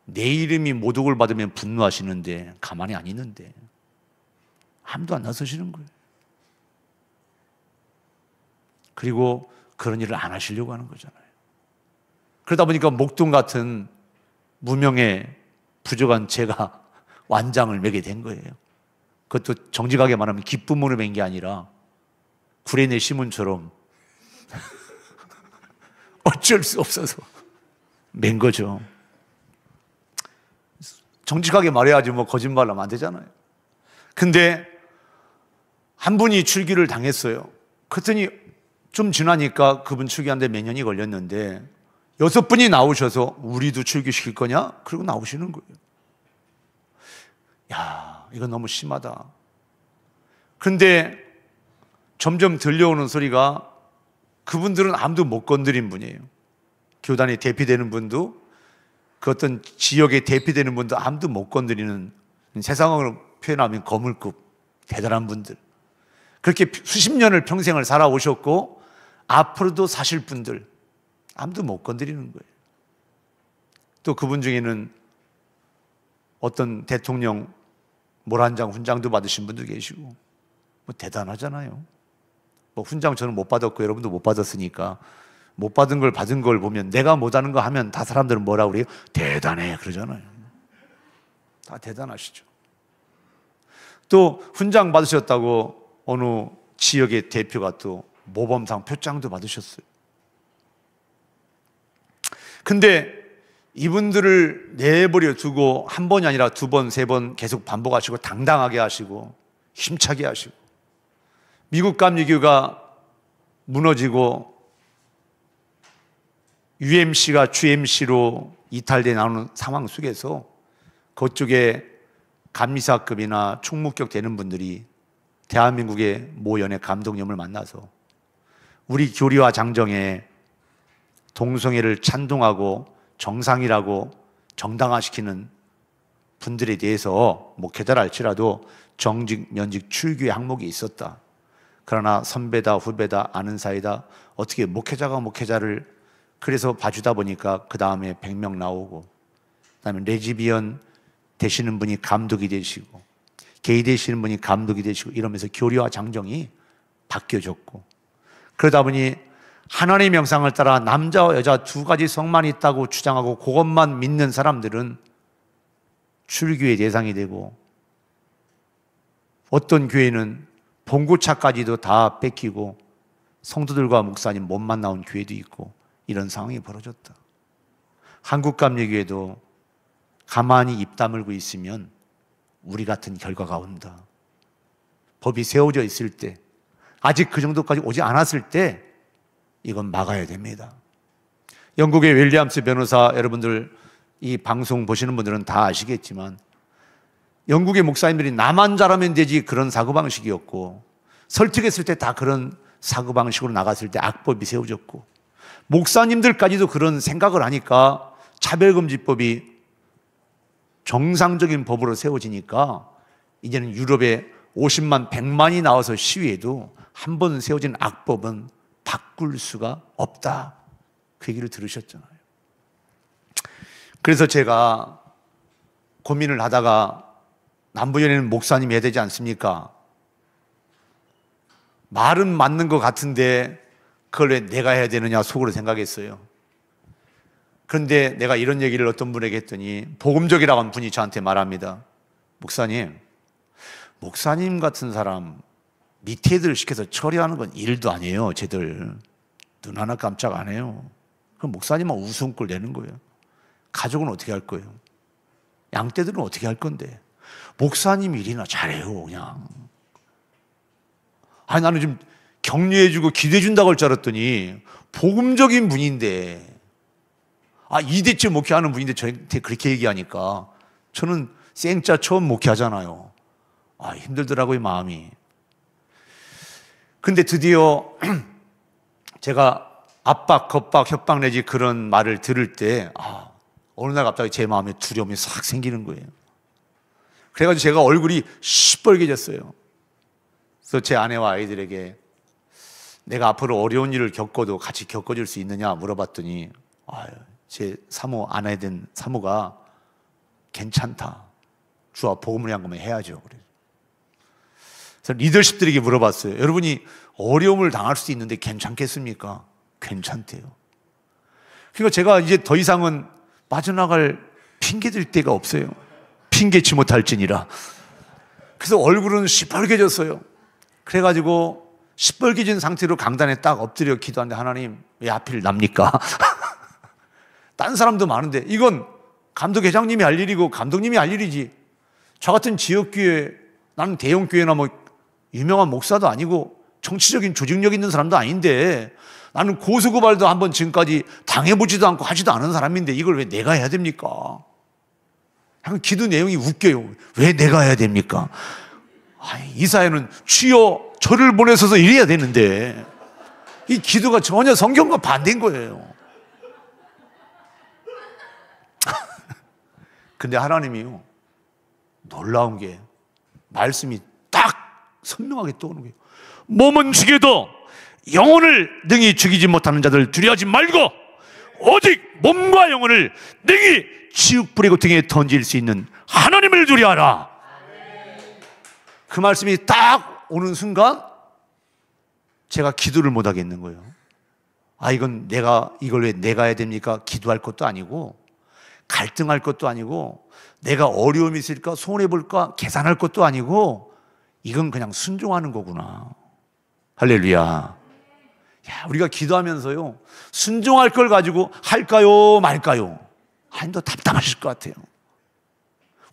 내 이름이 모독을 받으면 분노하시는데 가만히 안 있는데 아무도 안 나서시는 거예요. 그리고 그런 일을 안 하시려고 하는 거잖아요. 그러다 보니까 목동 같은 무명의 부족한 제가 완장을 매게 된 거예요. 그것도 정직하게 말하면 기쁨으로 맨 게 아니라 구레네 시몬처럼 어쩔 수 없어서 맨 거죠. 정직하게 말해야지 뭐 거짓말 하면 안 되잖아요. 근데 한 분이 출기를 당했어요. 그랬더니 좀 지나니까 그분 출기하는데 몇 년이 걸렸는데 6분이 나오셔서 우리도 출기시킬 거냐? 그러고 나오시는 거예요. 야, 이건 너무 심하다. 근데 점점 들려오는 소리가 그분들은 아무도 못 건드린 분이에요. 교단에 대피되는 분도, 그 어떤 지역에 대피되는 분도 아무도 못 건드리는, 세상으로 표현하면 거물급 대단한 분들, 그렇게 수십 년을 평생을 살아오셨고 앞으로도 사실 분들 아무도 못 건드리는 거예요. 또 그분 중에는 어떤 대통령 모란장 훈장도 받으신 분도 계시고, 뭐 대단하잖아요. 뭐 훈장 저는 못 받았고 여러분도 못 받았으니까 못 받은 걸 받은 걸 보면, 내가 못하는 거 하면 다 사람들은 뭐라고 그래요? 대단해 그러잖아요. 다 대단하시죠. 또 훈장 받으셨다고 어느 지역의 대표가 또 모범상 표창도 받으셨어요. 근데 이분들을 내버려 두고 한 번이 아니라 두 번, 세 번 계속 반복하시고 당당하게 하시고 힘차게 하시고, 미국 감리교가 무너지고 UMC가 GMC로 이탈돼 나오는 상황 속에서 그쪽에 감리사급이나 총무격 되는 분들이 대한민국의 모 연예 감독님을 만나서 우리 교리와 장정에 동성애를 찬동하고 정상이라고 정당화시키는 분들에 대해서 목회자라 할지라도 정직, 면직, 출교의 항목이 있었다. 그러나 선배다, 후배다, 아는 사이다, 어떻게 목회자가 목회자를 그래서 봐주다 보니까 그 다음에 100명 나오고, 그 다음에 레즈비언 되시는 분이 감독이 되시고, 게이 되시는 분이 감독이 되시고, 이러면서 교리와 장정이 바뀌어졌고, 그러다 보니 하나님의 명상을 따라 남자와 여자 두 가지 성만 있다고 주장하고 그것만 믿는 사람들은 출교의 대상이 되고, 어떤 교회는 봉고차까지도 다 뺏기고 성도들과 목사님 몸만 나온 교회도 있고, 이런 상황이 벌어졌다. 한국감리교회도 가만히 입 다물고 있으면 우리 같은 결과가 온다. 법이 세워져 있을 때, 아직 그 정도까지 오지 않았을 때 이건 막아야 됩니다. 영국의 윌리엄스 변호사, 여러분들 이 방송 보시는 분들은 다 아시겠지만 영국의 목사님들이 나만 잘하면 되지 그런 사고방식이었고, 설득했을 때 다 그런 사고방식으로 나갔을 때 악법이 세워졌고, 목사님들까지도 그런 생각을 하니까 차별금지법이 정상적인 법으로 세워지니까 이제는 유럽에 50만, 100만이 나와서 시위해도 한 번 세워진 악법은 바꿀 수가 없다. 그 얘기를 들으셨잖아요. 그래서 제가 고민을 하다가 남부연회는 목사님이 해야 되지 않습니까? 말은 맞는 것 같은데 그걸 왜 내가 해야 되느냐 속으로 생각했어요. 그런데 내가 이런 얘기를 어떤 분에게 했더니 복음적이라고 한 분이 저한테 말합니다. 목사님 같은 사람 밑에 애들 시켜서 처리하는 건 일도 아니에요. 쟤들 눈 하나 깜짝 안 해요. 그럼 목사님은 웃음꼴 내는 거예요. 가족은 어떻게 할 거예요? 양떼들은 어떻게 할 건데? 목사님 일이나 잘해요 그냥. 아니, 나는 좀 격려해주고 기도해준다고 할 줄 알았더니 복음적인 분인데, 2대째 목회하는 분인데 저한테 그렇게 얘기하니까 저는 생짜 처음 목회하잖아요. 힘들더라고요, 마음이. 근데 드디어 제가 압박, 겁박, 협박 내지 그런 말을 들을 때 어느 날 갑자기 제 마음에 두려움이 싹 생기는 거예요. 그래가지고 제가 얼굴이 시뻘개졌어요. 그래서 제 아내와 아이들에게 내가 앞으로 어려운 일을 겪어도 같이 겪어줄 수 있느냐 물어봤더니 제 사모, 아내 된 사모가 괜찮다. 주와 복음을 향한 거면 해야죠. 그래서 리더십들에게 물어봤어요. 여러분이 어려움을 당할 수도 있는데 괜찮겠습니까? 괜찮대요. 그러니까 제가 이제 더 이상은 빠져나갈 핑계 댈 데가 없어요. 핑계치 못할지니라. 그래서 얼굴은 시뻘개졌어요. 그래가지고 시뻘개진 상태로 강단에 딱 엎드려 기도하는데, 하나님 왜 하필 납니까? 딴 사람도 많은데 이건 감독회장님이 할 일이고 감독님이 할 일이지. 저 같은 지역교회, 나는 대형교회나 뭐 유명한 목사도 아니고 정치적인 조직력 있는 사람도 아닌데, 나는 고소고발도 한번 지금까지 당해보지도 않고 하지도 않은 사람인데 이걸 왜 내가 해야 됩니까? 그냥 기도 내용이 웃겨요. 왜 내가 해야 됩니까? 이 사회는 주여 저를 보내셔서 이래야 되는데 이 기도가 전혀 성경과 반대인 거예요. 근데 하나님이요, 놀라운 게 말씀이 딱 선명하게 떠오르는 거예요. 몸은 죽여도 영혼을 능히 죽이지 못하는 자들 두려워하지 말고 오직 몸과 영혼을 능히 지옥 불의 고통에 던질 수 있는 하나님을 두려워하라. 그 말씀이 딱 오는 순간 제가 기도를 못 하겠는 거예요. 이걸 왜 내가 해야 됩니까? 기도할 것도 아니고 갈등할 것도 아니고 내가 어려움이 있을까 손해볼까 계산할 것도 아니고 이건 그냥 순종하는 거구나. 할렐루야. 우리가 기도하면서요, 순종할 걸 가지고 할까요 말까요? 더 답답하실 것 같아요.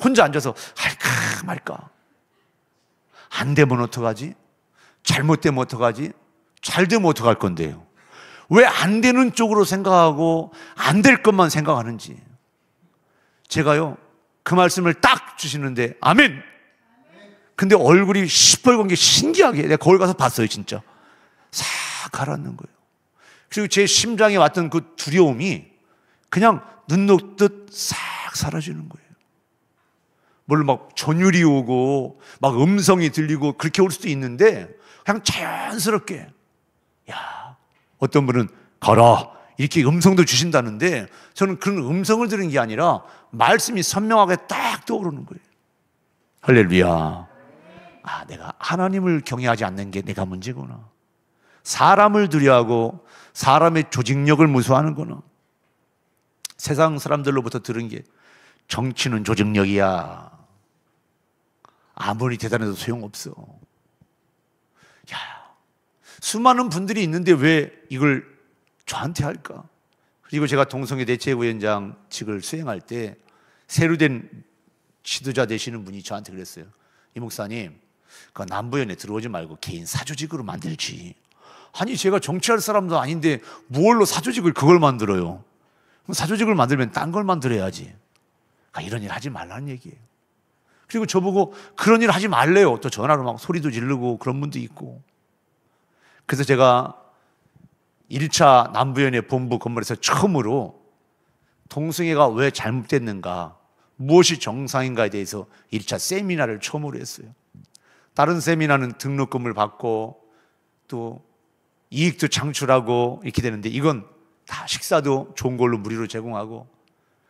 혼자 앉아서 할까 말까. 안 되면 어떡하지? 잘못되면 어떡하지? 잘 되면 어떡할 건데요? 왜 안 되는 쪽으로 생각하고 안 될 것만 생각하는지. 제가요, 그 말씀을 딱 주시는데 아멘. 근데 얼굴이 시뻘건 게 신기하게 내가 거울 가서 봤어요. 진짜 싹 가라앉는 거예요. 그리고 제 심장에 왔던 그 두려움이 그냥 눈 녹듯 싹 사라지는 거예요. 물론 막 전율이 오고 막 음성이 들리고 그렇게 올 수도 있는데 그냥 자연스럽게, 어떤 분은 가라 이렇게 음성도 주신다는데 저는 그런 음성을 들은 게 아니라 말씀이 선명하게 딱 떠오르는 거예요. 할렐루야. 내가 하나님을 경외하지 않는 게 내가 문제구나. 사람을 두려워하고 사람의 조직력을 무서워하는구나. 세상 사람들로부터 들은 게 정치는 조직력이야. 아무리 대단해도 소용없어. 수많은 분들이 있는데 왜 이걸 저한테 할까? 그리고 제가 동성애 대책위원장직을 수행할 때 새로 된 지도자 되시는 분이 저한테 그랬어요. 이 목사님, 그 남부연에 들어오지 말고 개인 사조직으로 만들지. 제가 정치할 사람도 아닌데 뭘로 사조직을 그걸 만들어요? 사조직을 만들면 딴 걸 만들어야지. 이런 일 하지 말라는 얘기예요. 그리고 저보고 그런 일 하지 말래요. 또 전화로 막 소리도 지르고 그런 분도 있고. 그래서 제가 1차 남부연의 본부 건물에서 처음으로 동성애가 왜 잘못됐는가, 무엇이 정상인가에 대해서 1차 세미나를 처음으로 했어요. 다른 세미나는 등록금을 받고 또 이익도 창출하고 이렇게 되는데 이건 다 식사도 좋은 걸로 무료로 제공하고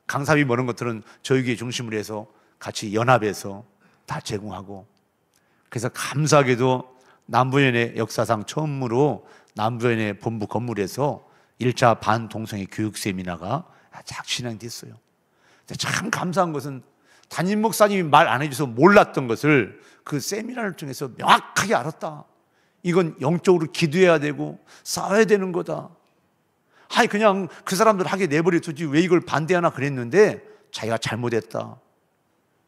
강사비 뭐 이런 것들은 저희 교회 중심으로 해서 같이 연합해서 다 제공하고, 그래서 감사하게도 남부연의 역사상 처음으로 남부연의 본부 건물에서 1차 반동성애 교육 세미나가 쫙 진행됐어요. 참 감사한 것은 담임 목사님이 말 안 해줘서 몰랐던 것을 그 세미나를 통해서 명확하게 알았다. 이건 영적으로 기도해야 되고 싸워야 되는 거다. 그냥 그 사람들 하게 내버려 두지 왜 이걸 반대하나 그랬는데 자기가 잘못했다.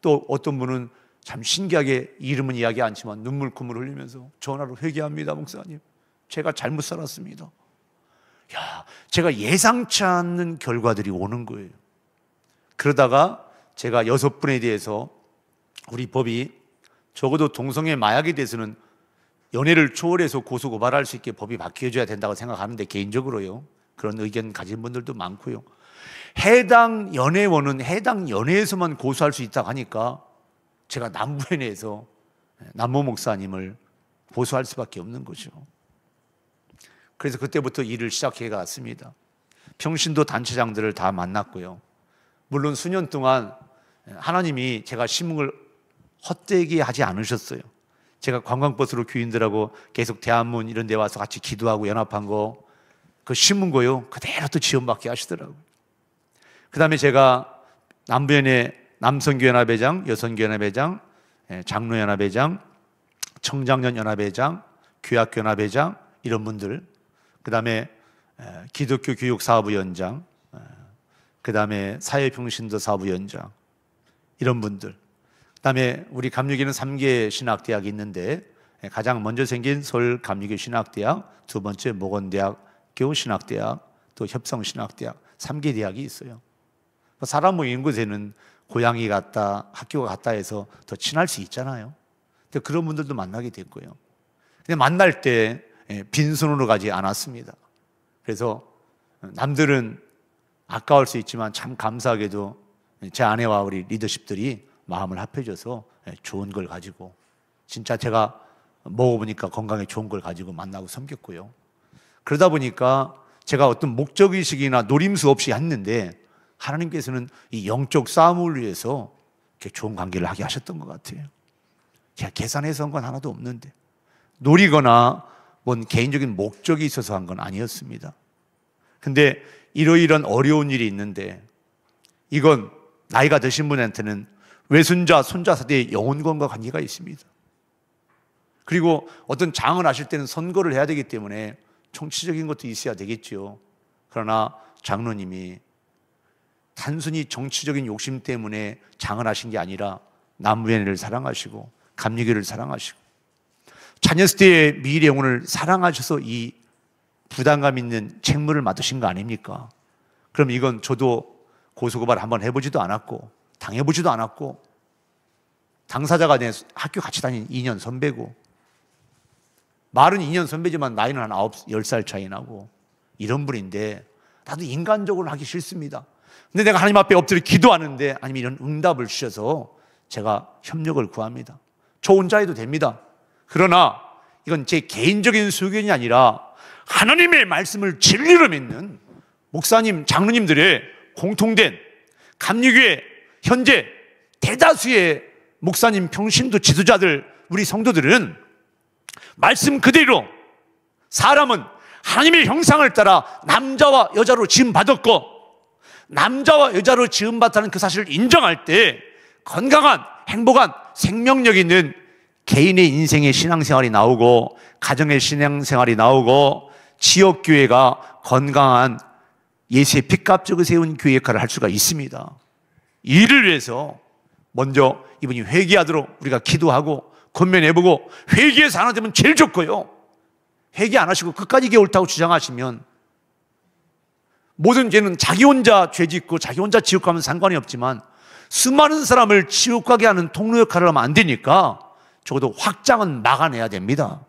또 어떤 분은 참 신기하게 이름은 이야기 않지만 눈물 콧물 흘리면서 전화로 회개합니다. 목사님, 제가 잘못 살았습니다. 야, 제가 예상치 않는 결과들이 오는 거예요. 그러다가 제가 6분에 대해서 우리 법이 적어도 동성애 마약에 대해서는 연애를 초월해서 고소 고발할 수 있게 법이 바뀌어줘야 된다고 생각하는데, 개인적으로요, 그런 의견 가진 분들도 많고요, 해당 연애원은 해당 연애에서만 고소할 수 있다고 하니까 제가 남부연회에서 남모 목사님을 고소할 수밖에 없는 거죠. 그래서 그때부터 일을 시작해 갔습니다. 평신도 단체장들을 다 만났고요. 물론 수년 동안 하나님이 제가 심은 헛되게 하지 않으셨어요. 제가 관광버스로 교인들하고 계속 대한문 이런 데 와서 같이 기도하고 연합한 거, 그 심은 거요, 그대로 또 지원받게 하시더라고요. 그 다음에 제가 남부연회 남성교연합회장, 여성교연합회장, 장로연합회장, 청장년연합회장, 교학연합회장 이런 분들, 그 다음에 기독교 교육사업위원장, 그 다음에 사회평신도 사업위원장 이런 분들, 그 다음에 우리 감리교는 3개 신학대학이 있는데 가장 먼저 생긴 서울 감리교 신학대학, 두 번째 모건대학교 신학대학, 또 협성신학대학, 3개 대학이 있어요. 사람 모이는 곳에는 고향이 같다, 학교가 같다 해서 더 친할 수 있잖아요. 근데 그런 분들도 만나게 됐고요. 근데 만날 때 빈손으로 가지 않았습니다. 그래서 남들은 아까울 수 있지만 참 감사하게도 제 아내와 우리 리더십들이 마음을 합해줘서 좋은 걸 가지고, 진짜 제가 먹어보니까 건강에 좋은 걸 가지고 만나고 섬겼고요. 그러다 보니까 제가 어떤 목적의식이나 노림수 없이 했는데 하나님께서는 이 영적 싸움을 위해서 이렇게 좋은 관계를 하게 하셨던 것 같아요. 제가 계산해서 한 건 하나도 없는데, 노리거나 뭔 개인적인 목적이 있어서 한 건 아니었습니다. 근데 이러이런 어려운 일이 있는데, 이건 나이가 드신 분한테는 외손자, 손자 세대의 영혼권과 관계가 있습니다. 그리고 어떤 장을 하실 때는 선거를 해야 되기 때문에 정치적인 것도 있어야 되겠죠. 그러나 장로님이 단순히 정치적인 욕심 때문에 장을 하신 게 아니라 남부연회를 사랑하시고 감리교를 사랑하시고 자녀 세대의 미래 영혼을 사랑하셔서 이 부담감 있는 책무를 맡으신 거 아닙니까? 그럼 이건 저도 고소고발 한번 해보지도 않았고 당해보지도 않았고, 당사자가 내 학교 같이 다닌 2년 선배고, 말은 2년 선배지만 나이는 한 10살 차이 나고 이런 분인데 나도 인간적으로 하기 싫습니다. 근데 내가 하나님 앞에 엎드려 기도하는데 하나님이 이런 응답을 주셔서 제가 협력을 구합니다. 저 혼자 해도 됩니다. 그러나 이건 제 개인적인 수견이 아니라 하나님의 말씀을 진리로 믿는 목사님, 장로님들의 공통된 감리교회 현재 대다수의 목사님, 평신도 지도자들, 우리 성도들은 말씀 그대로 사람은 하나님의 형상을 따라 남자와 여자로 지음받았고, 남자와 여자로 지음받았다는 그 사실을 인정할 때 건강한, 행복한, 생명력 있는 개인의 인생의 신앙생활이 나오고, 가정의 신앙생활이 나오고, 지역교회가 건강한 예수의 핏값적을 세운 교회 역할을 할 수가 있습니다. 이를 위해서 먼저 이분이 회개하도록 우리가 기도하고 권면해보고, 회개해서 하나 되면 제일 좋고요, 회개 안 하시고 끝까지 이게 옳다고 주장하시면 모든 죄는 자기 혼자 죄 짓고 자기 혼자 지옥 가면 상관이 없지만 수많은 사람을 지옥 가게 하는 통로 역할을 하면 안 되니까 적어도 확장은 막아내야 됩니다.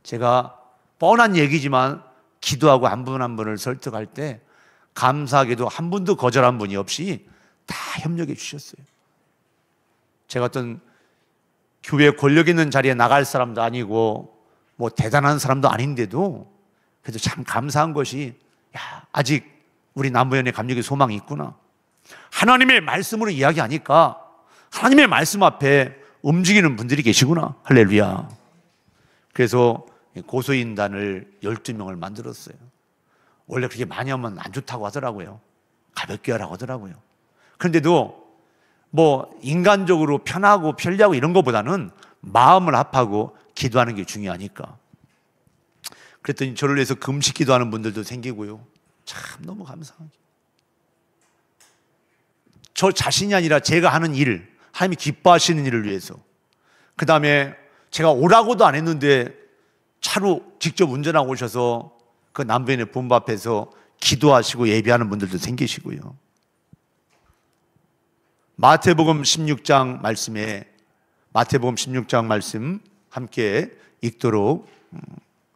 제가 뻔한 얘기지만 기도하고 한 분 한 분을 설득할 때 감사하게도 한 분도 거절한 분이 없이 다 협력해 주셨어요. 제가 어떤 교회 권력 있는 자리에 나갈 사람도 아니고 뭐 대단한 사람도 아닌데도 그래도 참 감사한 것이, 야, 아직 우리 남부연회 감리교회 소망이 있구나. 하나님의 말씀으로 이야기하니까 하나님의 말씀 앞에 움직이는 분들이 계시구나. 할렐루야. 그래서 고소인단을 12명을 만들었어요. 원래 그렇게 많이 하면 안 좋다고 하더라고요. 가볍게 하라고 하더라고요. 그런데도 뭐 인간적으로 편하고 편리하고 이런 것보다는 마음을 합하고 기도하는 게 중요하니까. 그랬더니 저를 위해서 금식 기도하는 분들도 생기고요. 참 너무 감사하죠. 저 자신이 아니라 제가 하는 일, 하나님이 기뻐하시는 일을 위해서. 그 다음에 제가 오라고도 안 했는데 차로 직접 운전하고 오셔서 그 남부인의 본부 앞에서 기도하시고 예배하는 분들도 생기시고요. 마태복음 16장 말씀에, 마태복음 16장 말씀 함께 읽도록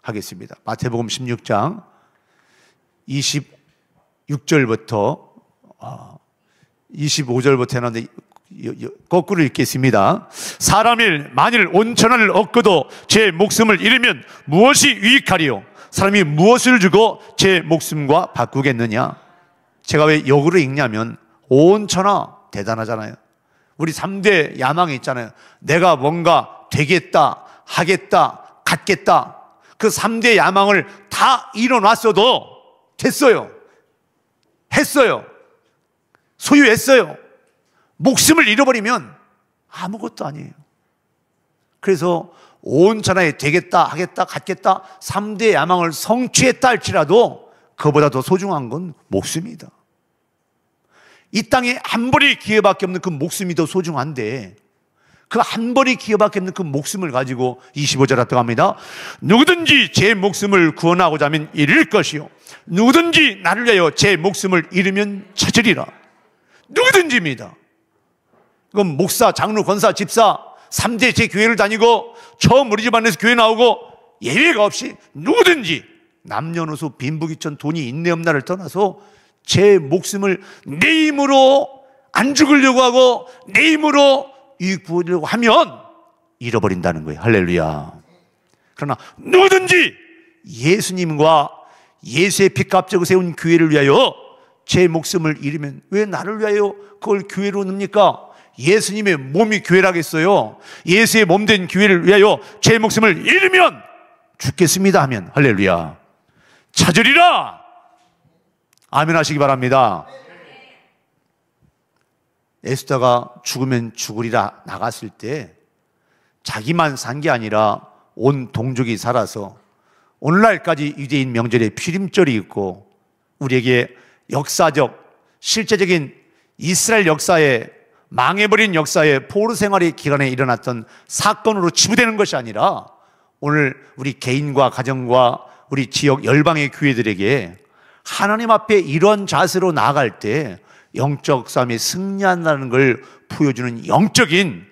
하겠습니다. 마태복음 16장 26절부터 25절부터 해놨는데 거꾸로 읽겠습니다. 사람이 만일 온천을 얻고도 제 목숨을 잃으면 무엇이 유익하리요? 사람이 무엇을 주고 제 목숨과 바꾸겠느냐? 제가 왜 역으로 읽냐면 온천하 대단하잖아요. 우리 3대 야망이 있잖아요. 내가 뭔가 되겠다, 하겠다, 갖겠다. 그 3대 야망을 다 이뤄놨어도 됐어요. 했어요. 소유했어요. 목숨을 잃어버리면 아무것도 아니에요. 그래서 온천하에 되겠다, 하겠다, 갖겠다 3대 야망을 성취했다 할지라도 그보다 더 소중한 건 목숨이다. 이 땅에 한 벌의 기회밖에 없는 그 목숨이 더 소중한데 그 한 벌의 기회밖에 없는 그 목숨을 가지고 25절 앞에 갑니다. 누구든지 제 목숨을 구원하고자 하면 잃을 것이요 누구든지 나를 위하여 제 목숨을 잃으면 찾으리라. 누구든지입니다. 그럼 목사, 장로, 권사, 집사 3대 제 교회를 다니고 처음 우리 집안에서 교회 나오고 예외가 없이 누구든지 남녀노소 빈부귀천 돈이 있네 없나를 떠나서 제 목숨을 내 힘으로 안 죽으려고 하고 내 힘으로 유익 보려고 하면 잃어버린다는 거예요. 할렐루야. 그러나 누구든지 예수님과 예수의 피값 적어 세운 교회를 위하여 제 목숨을 잃으면 왜 나를 위하여 그걸 교회로 넣습니까? 예수님의 몸이 교회라겠어요. 예수의 몸된 교회를 위하여 제 목숨을 잃으면 죽겠습니다 하면 할렐루야. 찾으리라. 아멘 하시기 바랍니다. 에스더가 죽으면 죽으리라 나갔을 때 자기만 산 게 아니라 온 동족이 살아서 오늘날까지 유대인 명절에 피림절이 있고 우리에게 역사적 실제적인 이스라엘 역사에 망해버린 역사에 포로 생활의 기간에 일어났던 사건으로 치부되는 것이 아니라 오늘 우리 개인과 가정과 우리 지역 열방의 교회들에게 하나님 앞에 이런 자세로 나아갈 때 영적 싸움에 승리한다는 걸 보여주는 영적인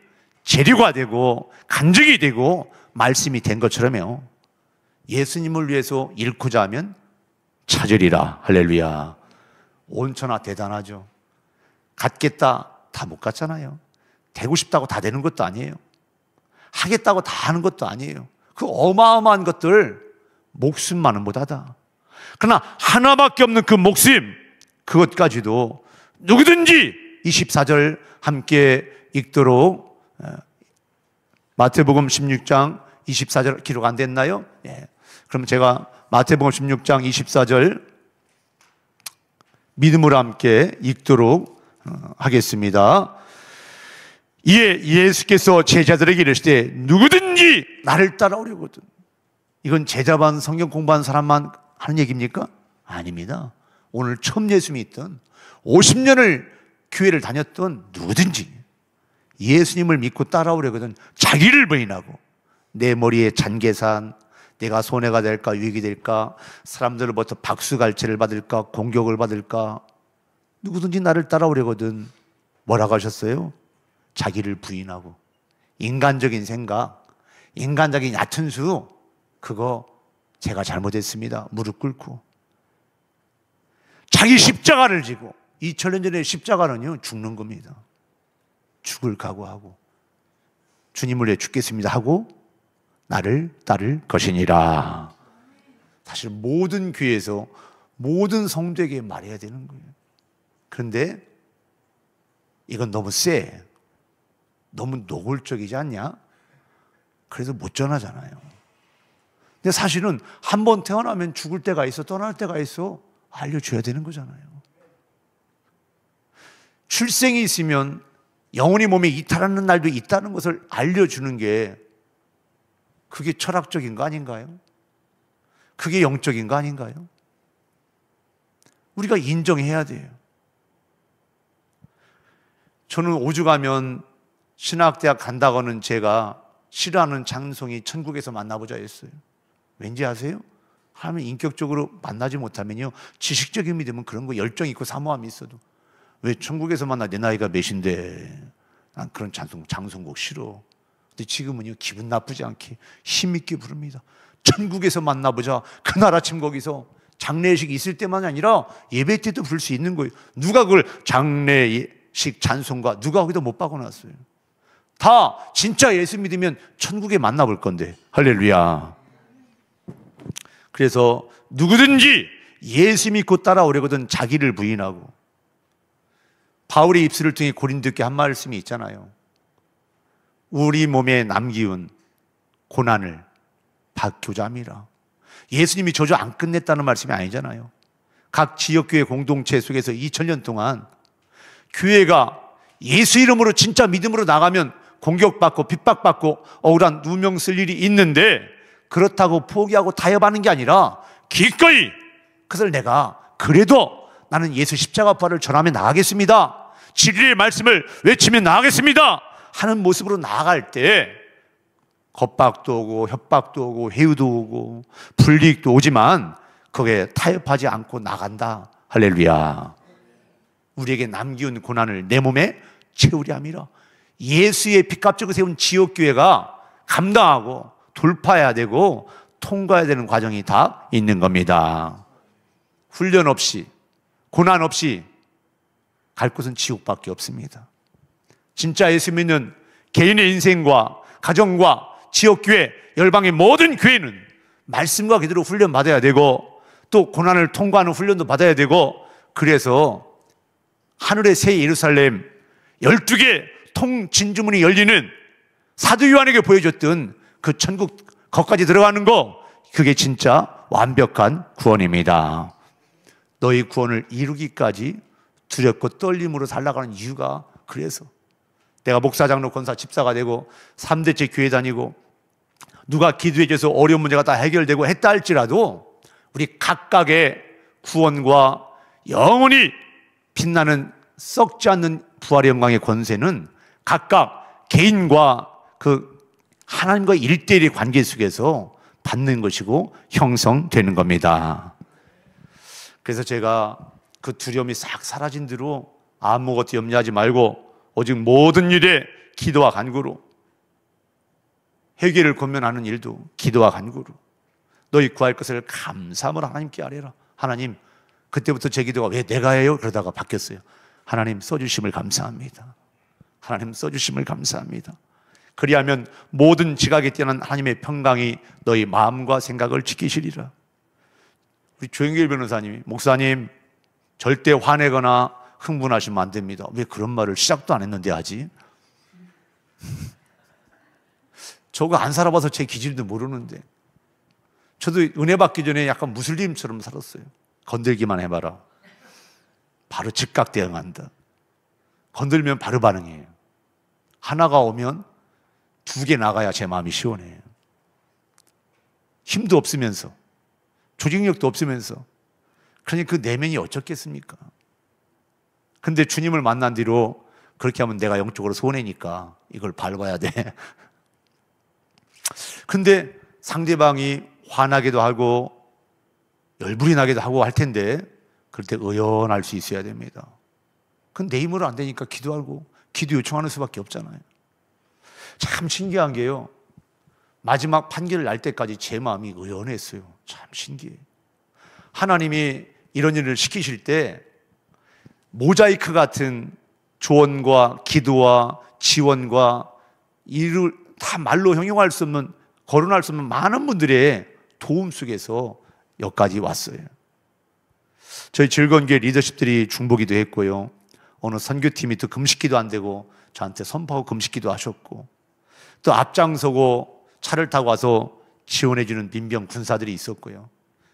재료가 되고 간증이 되고 말씀이 된 것처럼요. 예수님을 위해서 잃고자 하면 찾으리라. 할렐루야. 온천하 대단하죠. 갖겠다 다 못 갖잖아요. 되고 싶다고 다 되는 것도 아니에요. 하겠다고 다 하는 것도 아니에요. 그 어마어마한 것들 목숨만은 못하다. 그러나 하나밖에 없는 그 목숨 그것까지도 누구든지 24절 함께 읽도록 마태복음 16장 24절 기록 안 됐나요? 예. 그럼 제가 마태복음 16장 24절 믿음으로 함께 읽도록 하겠습니다. 이에 예수께서 제자들에게 이르시되 누구든지 나를 따라오려거든. 이건 제자반 성경 공부한 사람만 하는 얘기입니까? 아닙니다. 오늘 처음 예수 믿던 50년을 교회를 다녔던 누구든지 예수님을 믿고 따라오려거든 자기를 부인하고 내 머리에 잔계산 내가 손해가 될까 유익이 될까 사람들로부터 박수갈채를 받을까 공격을 받을까 누구든지 나를 따라오려거든 뭐라고 하셨어요? 자기를 부인하고 인간적인 생각 인간적인 얕은 수 그거 제가 잘못했습니다. 무릎 꿇고 자기 십자가를 지고 2000년 전에 십자가는요 죽는 겁니다. 죽을 각오하고 주님을 위해 죽겠습니다 하고 나를 따를 것이니라. 사실 모든 교회에서 모든 성도에게 말해야 되는 거예요. 그런데 이건 너무 세 너무 노골적이지 않냐? 그래서 못 전하잖아요. 근데 사실은 한 번 태어나면 죽을 때가 있어 떠날 때가 있어 알려줘야 되는 거잖아요. 출생이 있으면 영혼이 몸에 이탈하는 날도 있다는 것을 알려주는 게 그게 철학적인 거 아닌가요? 그게 영적인 거 아닌가요? 우리가 인정해야 돼요. 저는 오죽하면 신학대학 간다고는 제가 싫어하는 찬송이 천국에서 만나보자 했어요. 왠지 아세요? 하나님 인격적으로 만나지 못하면요, 지식적인 믿음은 그런 거 열정 있고 사모함이 있어도 왜 천국에서 만나, 내 나이가 몇인데 난 그런 장송곡 싫어. 근데 지금은요, 기분 나쁘지 않게 힘있게 부릅니다. 천국에서 만나보자. 그날 아침 거기서 장례식 있을 때만 아니라 예배 때도 부를 수 있는 거예요. 누가 그걸 장례식 찬송가 누가 거기다 못 박아놨어요. 다 진짜 예수 믿으면 천국에 만나볼 건데. 할렐루야. 그래서 누구든지 예수 믿고 따라오려거든 자기를 부인하고, 바울의 입술을 통해 고린도께 한 말씀이 있잖아요. 우리 몸에 남기운 고난을 받고자 함이라. 예수님이 저주 안 끝냈다는 말씀이 아니잖아요. 각 지역교회 공동체 속에서 2000년 동안 교회가 예수 이름으로 진짜 믿음으로 나가면 공격받고 핍박받고 억울한 누명 쓸 일이 있는데, 그렇다고 포기하고 타협하는 게 아니라 기꺼이 그것을 내가 그래도 나는 예수 십자가 부활을 전하며 나가겠습니다, 진리의 말씀을 외치며 나가겠습니다 하는 모습으로 나아갈 때 겁박도 오고 협박도 오고 회유도 오고 불이익도 오지만 거기에 타협하지 않고 나간다. 할렐루야. 우리에게 남기운 고난을 내 몸에 채우려 함이라. 예수의 핏값지고 세운 지옥교회가 감당하고 돌파해야 되고 통과해야 되는 과정이 다 있는 겁니다. 훈련 없이 고난 없이 갈 곳은 지옥밖에 없습니다. 진짜 예수 믿는 개인의 인생과 가정과 지역교회, 열방의 모든 교회는 말씀과 기도로 훈련 받아야 되고, 또 고난을 통과하는 훈련도 받아야 되고, 그래서 하늘의 새 예루살렘 12개 통진주문이 열리는 사도 요한에게 보여줬던 그 천국 거기까지 들어가는 거, 그게 진짜 완벽한 구원입니다. 너희 구원을 이루기까지 두렵고 떨림으로 살아가는 이유가 그래서 내가 목사, 장로, 권사, 집사가 되고 3대째 교회 다니고 누가 기도해 줘서 어려운 문제가 다 해결되고 했다 할지라도 우리 각각의 구원과 영원히 빛나는 썩지 않는 부활의 영광의 권세는 각각 개인과 그 하나님과 일대일의 관계 속에서 받는 것이고 형성되는 겁니다. 그래서 제가 그 두려움이 싹 사라진 뒤로 아무것도 염려하지 말고 오직 모든 일에 기도와 간구로, 회개를 권면하는 일도 기도와 간구로, 너희 구할 것을 감사함으로 하나님께 아뢰라. 하나님, 그때부터 제 기도가 왜 내가 해요? 그러다가 바뀌었어요. 하나님 써주심을 감사합니다. 하나님 써주심을 감사합니다. 그리하면 모든 지각에 뛰어난 하나님의 평강이 너희 마음과 생각을 지키시리라. 우리 조영길 변호사님이, 목사님 절대 화내거나 흥분하시면 안 됩니다. 왜 그런 말을 시작도 안 했는데 하지? 저거 안 살아봐서 제 기질도 모르는데. 저도 은혜 받기 전에 약간 무슬림처럼 살았어요. 건들기만 해봐라, 바로 즉각 대응한다. 건들면 바로 반응해요. 하나가 오면 2개 나가야 제 마음이 시원해요. 힘도 없으면서 조직력도 없으면서. 그러니 그 내면이 어쩌겠습니까? 근데 주님을 만난 뒤로 그렇게 하면 내가 영적으로 손해니까 이걸 밟아야 돼. 근데 상대방이 화나기도 하고 열불이 나기도 하고 할 텐데 그럴 때 의연할 수 있어야 됩니다. 그건 내 힘으로 안 되니까 기도하고 기도 요청하는 수밖에 없잖아요. 참 신기한 게요, 마지막 판결을 날 때까지 제 마음이 의연했어요. 참 신기해요. 하나님이 이런 일을 시키실 때 모자이크 같은 조언과 기도와 지원과 이를 다 말로 형용할 수 없는, 거론할 수 없는 많은 분들의 도움 속에서 여기까지 왔어요. 저희 즐거운교회 리더십들이 중보기도 했고요, 어느 선교팀이 또 금식기도 안 되고 저한테 선포하고 금식기도 하셨고, 또 앞장서고 차를 타고 와서 지원해주는 민병 군사들이 있었고요.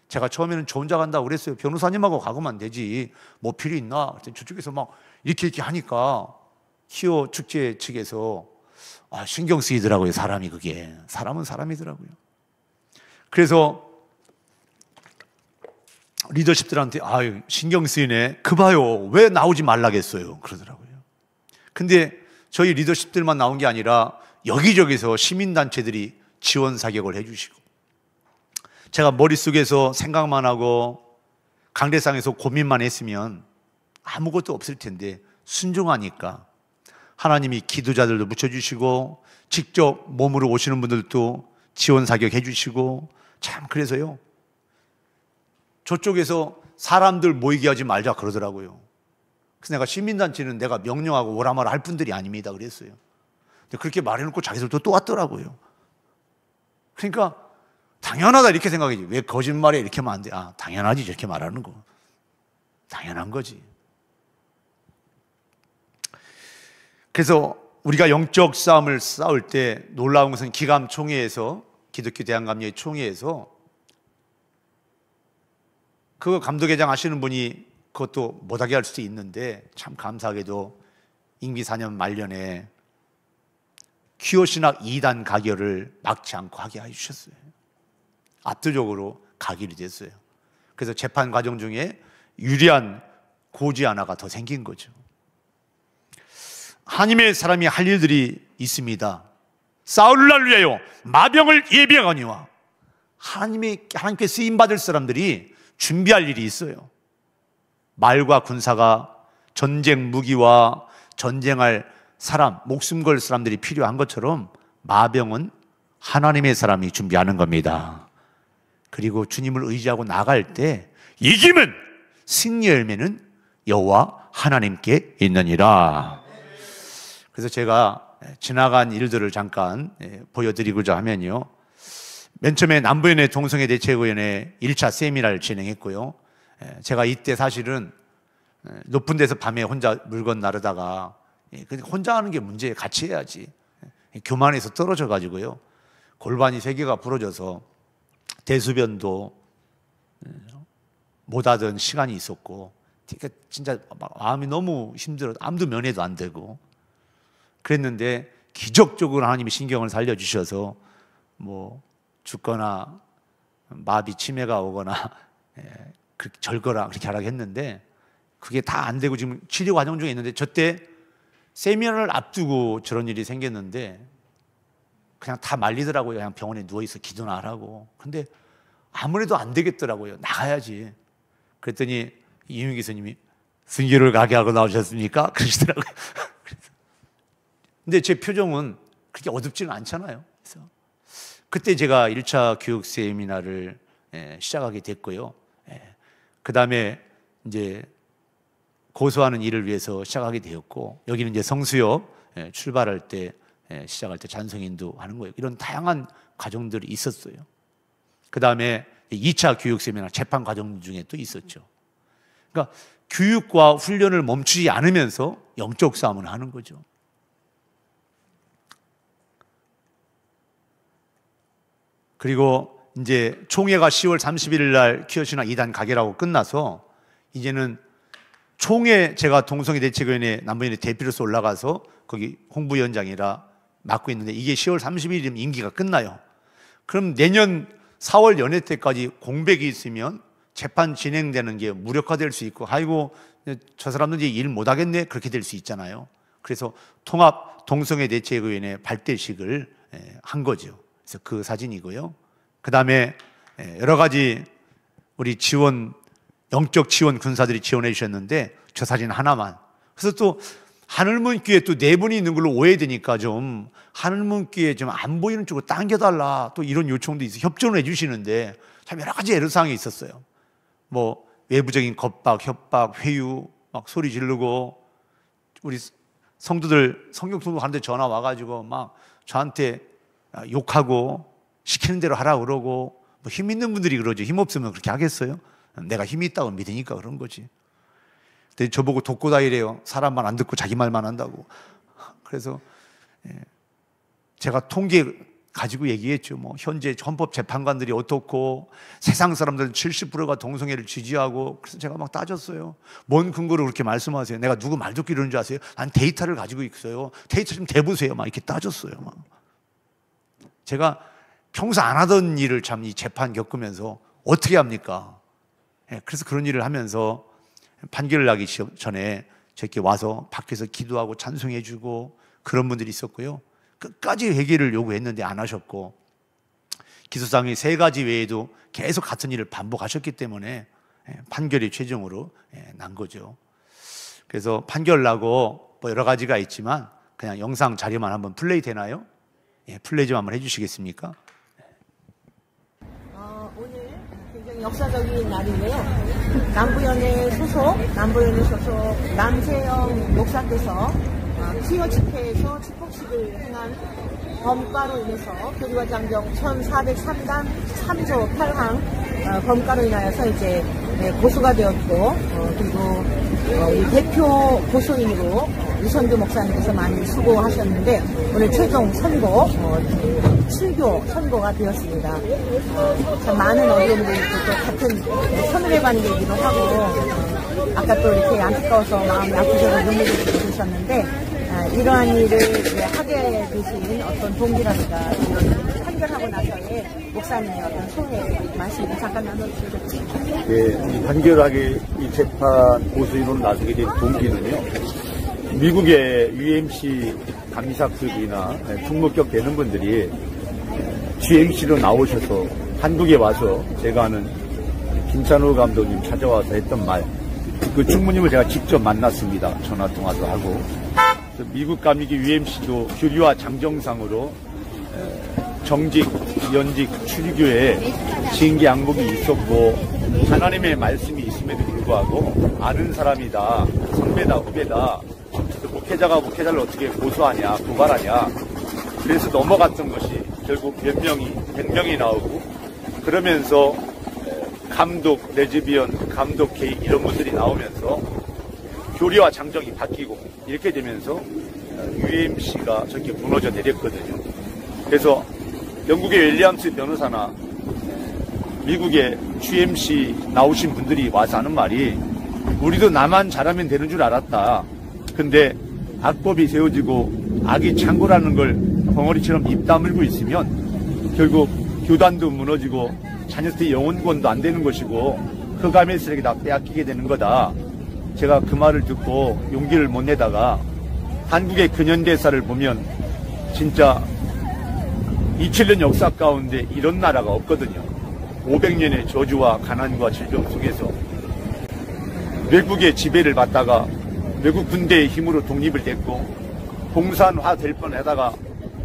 제가 처음에는 저 혼자 간다고 그랬어요. 변호사님하고 가고만 되지 뭐 필요 있나? 저쪽에서 막 이렇게 하니까 히어 축제 측에서 신경 쓰이더라고요. 사람이, 그게 사람은 사람이더라고요. 그래서 리더십들한테 신경 쓰이네, 그 봐요, 왜 나오지 말라겠어요 그러더라고요. 근데 저희 리더십들만 나온 게 아니라 여기저기서 시민단체들이 지원 사격을 해주시고, 제가 머릿속에서 생각만 하고 강대상에서 고민만 했으면 아무것도 없을 텐데 순종하니까 하나님이 기도자들도 묻혀주시고 직접 몸으로 오시는 분들도 지원 사격해 주시고, 참 그래서요 저쪽에서 사람들 모이게 하지 말자 그러더라고요. 그래서 내가 시민단체는 내가 명령하고 오라 마라 할 분들이 아닙니다 그랬어요. 근데 그렇게 말해놓고 자기들도 또 왔더라고요. 그러니까 당연하다 이렇게 생각하지, 왜 거짓말에 이렇게 하면 안 돼? 아, 당연하지 저렇게 말하는 거 당연한 거지. 그래서 우리가 영적 싸움을 싸울 때 놀라운 것은 기감 총회에서, 기독교 대한감리회 총회에서 그 감독회장 하시는 분이 그것도 못하게 할 수도 있는데 참 감사하게도 임기 4년 말년에 퀴어 신학 2단 가결을 막지 않고 하게 해주셨어요. 압도적으로 가결이 됐어요. 그래서 재판 과정 중에 유리한 고지 하나가 더 생긴 거죠. 하나님의 사람이 할 일들이 있습니다. 싸울 날 위하여 마병을 예비하거니와, 하나님께 쓰임받을 사람들이 준비할 일이 있어요. 말과 군사가 전쟁 무기와 전쟁할 사람, 목숨 걸 사람들이 필요한 것처럼 마병은 하나님의 사람이 준비하는 겁니다. 그리고 주님을 의지하고 나갈 때 이기면 승리의 열매는 여호와 하나님께 있느니라. 그래서 제가 지나간 일들을 잠깐 보여드리고자 하면요, 맨 처음에 남부연회 동성애 대책위원회 1차 세미나를 진행했고요. 제가 이때 사실은 높은 데서 밤에 혼자 물건 나르다가, 혼자 하는 게 문제예요. 같이 해야지. 교만에서 떨어져 가지고요, 골반이 3개가 부러져서 대수변도 못하던 시간이 있었고, 진짜 마음이 너무 힘들어, 아무도 면회도 안 되고 그랬는데, 기적적으로 하나님이 신경을 살려주셔서 뭐 죽거나 마비 치매가 오거나 절거나 그렇게 하라고 했는데, 그게 다 안 되고 지금 치료 과정 중에 있는데, 저때 세미나를 앞두고 저런 일이 생겼는데 그냥 다 말리더라고요. 그냥 병원에 누워있어 기도나 하라고. 근데 아무래도 안 되겠더라고요. 나가야지. 그랬더니 이윤기 교수님이 순교를 가게 하고 나오셨습니까? 그러시더라고요. 근데 제 표정은 그렇게 어둡지는 않잖아요. 그래서 그때 제가 1차 교육 세미나를 시작하게 됐고요. 그 다음에 이제 고소하는 일을 위해서 시작하게 되었고, 여기는 이제 성수역 출발할 때, 시작할 때 찬송인도 하는 거예요. 이런 다양한 과정들이 있었어요. 그 다음에 2차 교육 세미나 재판 과정 중에 또 있었죠. 그러니까 교육과 훈련을 멈추지 않으면서 영적 싸움을 하는 거죠. 그리고 이제 총회가 10월 31일 날 퀴어 신학 2단 가결하고 끝나서, 이제는 총회, 제가 동성애 대책위원회 남부연회 대표로서 올라가서 거기 홍보위원장이라 맡고 있는데, 이게 10월 30일이면 임기가 끝나요. 그럼 내년 4월 연회 때까지 공백이 있으면 재판 진행되는 게 무력화될 수 있고, 아이고 저 사람들 이제 일 못하겠네, 그렇게 될 수 있잖아요. 그래서 통합 동성애 대책위원회 발대식을 한 거죠. 그래서 그 사진이고요. 그 다음에 여러 가지 우리 지원, 영적 지원 군사들이 지원해 주셨는데, 저 사진 하나만. 그래서 또 하늘문교회 또 4분이 있는 걸로 오해되니까 좀 하늘문교회 좀 안 보이는 쪽으로 당겨달라, 또 이런 요청도 있어요. 협조를 해주시는데 참 여러 가지 애로사항이 있었어요. 뭐 외부적인 겁박, 협박, 회유, 막 소리 지르고, 우리 성도들 성경 통독하는데 전화 와가지고 막 저한테 욕하고 시키는 대로 하라고 그러고, 뭐 힘 있는 분들이 그러죠. 힘 없으면 그렇게 하겠어요? 내가 힘이 있다고 믿으니까 그런 거지. 근데 저보고 돕고 다니래요. 사람 말 안 듣고 자기 말만 한다고. 그래서 제가 통계 가지고 얘기했죠. 뭐 현재 헌법재판관들이 어떻고, 세상 사람들은 70%가 동성애를 지지하고. 그래서 제가 막 따졌어요. 뭔 근거로 그렇게 말씀하세요? 내가 누구 말 듣고 이러는 줄 아세요? 난 데이터를 가지고 있어요. 데이터 좀 대보세요. 막 이렇게 따졌어요. 막. 제가 평소 안 하던 일을 참 이 재판 겪으면서 어떻게 합니까? 그래서 그런 일을 하면서 판결을 나기 전에 저렇게 와서 밖에서 기도하고 찬송해주고, 그런 분들이 있었고요. 끝까지 회개를 요구했는데 안 하셨고, 기소상의 3가지 외에도 계속 같은 일을 반복하셨기 때문에 판결이 최종으로 난 거죠. 그래서 판결 나고 뭐 여러 가지가 있지만 그냥 영상 자료만 한번 플레이 되나요? 플레이 좀 한번 해주시겠습니까? 오늘 굉장히 역사적인 날인데요. 남부연회 소속 남재영 목사께서 퀴어 집회에서 축복식을 행한 범과로 인해서 교리과장경 1403단 3조 8항 범과로 인하여서 이제 고소가 되었고, 그리고 이 대표 고소인으로 이선교 목사님께서 많이 수고하셨는데 오늘 최종 선고 7교 선고가 되었습니다. 참 많은 어려움도 있고 또 같은 선언의 관계이기도 하고 아까 또 이렇게 안타까워서 마음이 아프셔서 눈물을 흘리셨는데 이러한 일을 하게 되신 어떤 동기라든가 이런 판결하고 나서의 목사님의 어떤 소회 말씀을 잠깐 나눠주시겠습니다. 네, 이 판결하게 이 재판 고소인으로 나서게 된 동기는요. 미국의 UMC 감리사급이나 총무격 되는 분들이 GMC로 나오셔서 한국에 와서 제가 아는 김찬호 감독님 찾아와서 했던 말, 그 총무님을 제가 직접 만났습니다. 전화통화도 하고. 미국 감리교 UMC도 교리와 장정상으로 정직, 연직, 출교에 징계 양복이 있었고 하나님의 말씀이 있음에도 불구하고 아는 사람이다, 선배다, 후배다, 목회자가 목회자를 어떻게 고소하냐, 고발하냐. 그래서 넘어갔던 것이 결국 몇 명이, 100명이 나오고 그러면서 감독, 레즈비언, 감독 게이 이런 분들이 나오면서 교리와 장정이 바뀌고 이렇게 되면서 UMC가 저렇게 무너져 내렸거든요. 그래서 영국의 윌리엄스 변호사나 미국의 GMC 나오신 분들이 와서 하는 말이 우리도 나만 잘하면 되는 줄 알았다. 근데 악법이 세워지고 악이 창고라는 걸 벙어리처럼 입 다물고 있으면 결국 교단도 무너지고 자녀들의 영혼권도 안 되는 것이고 흑암의 쓰레기 다 빼앗기게 되는 거다. 제가 그 말을 듣고 용기를 못 내다가 한국의 근현대사를 보면 진짜 2000년 역사 가운데 이런 나라가 없거든요. 500년의 저주와 가난과 질병 속에서 외국의 지배를 받다가 외국 군대의 힘으로 독립을 됐고 공산화 될 뻔하다가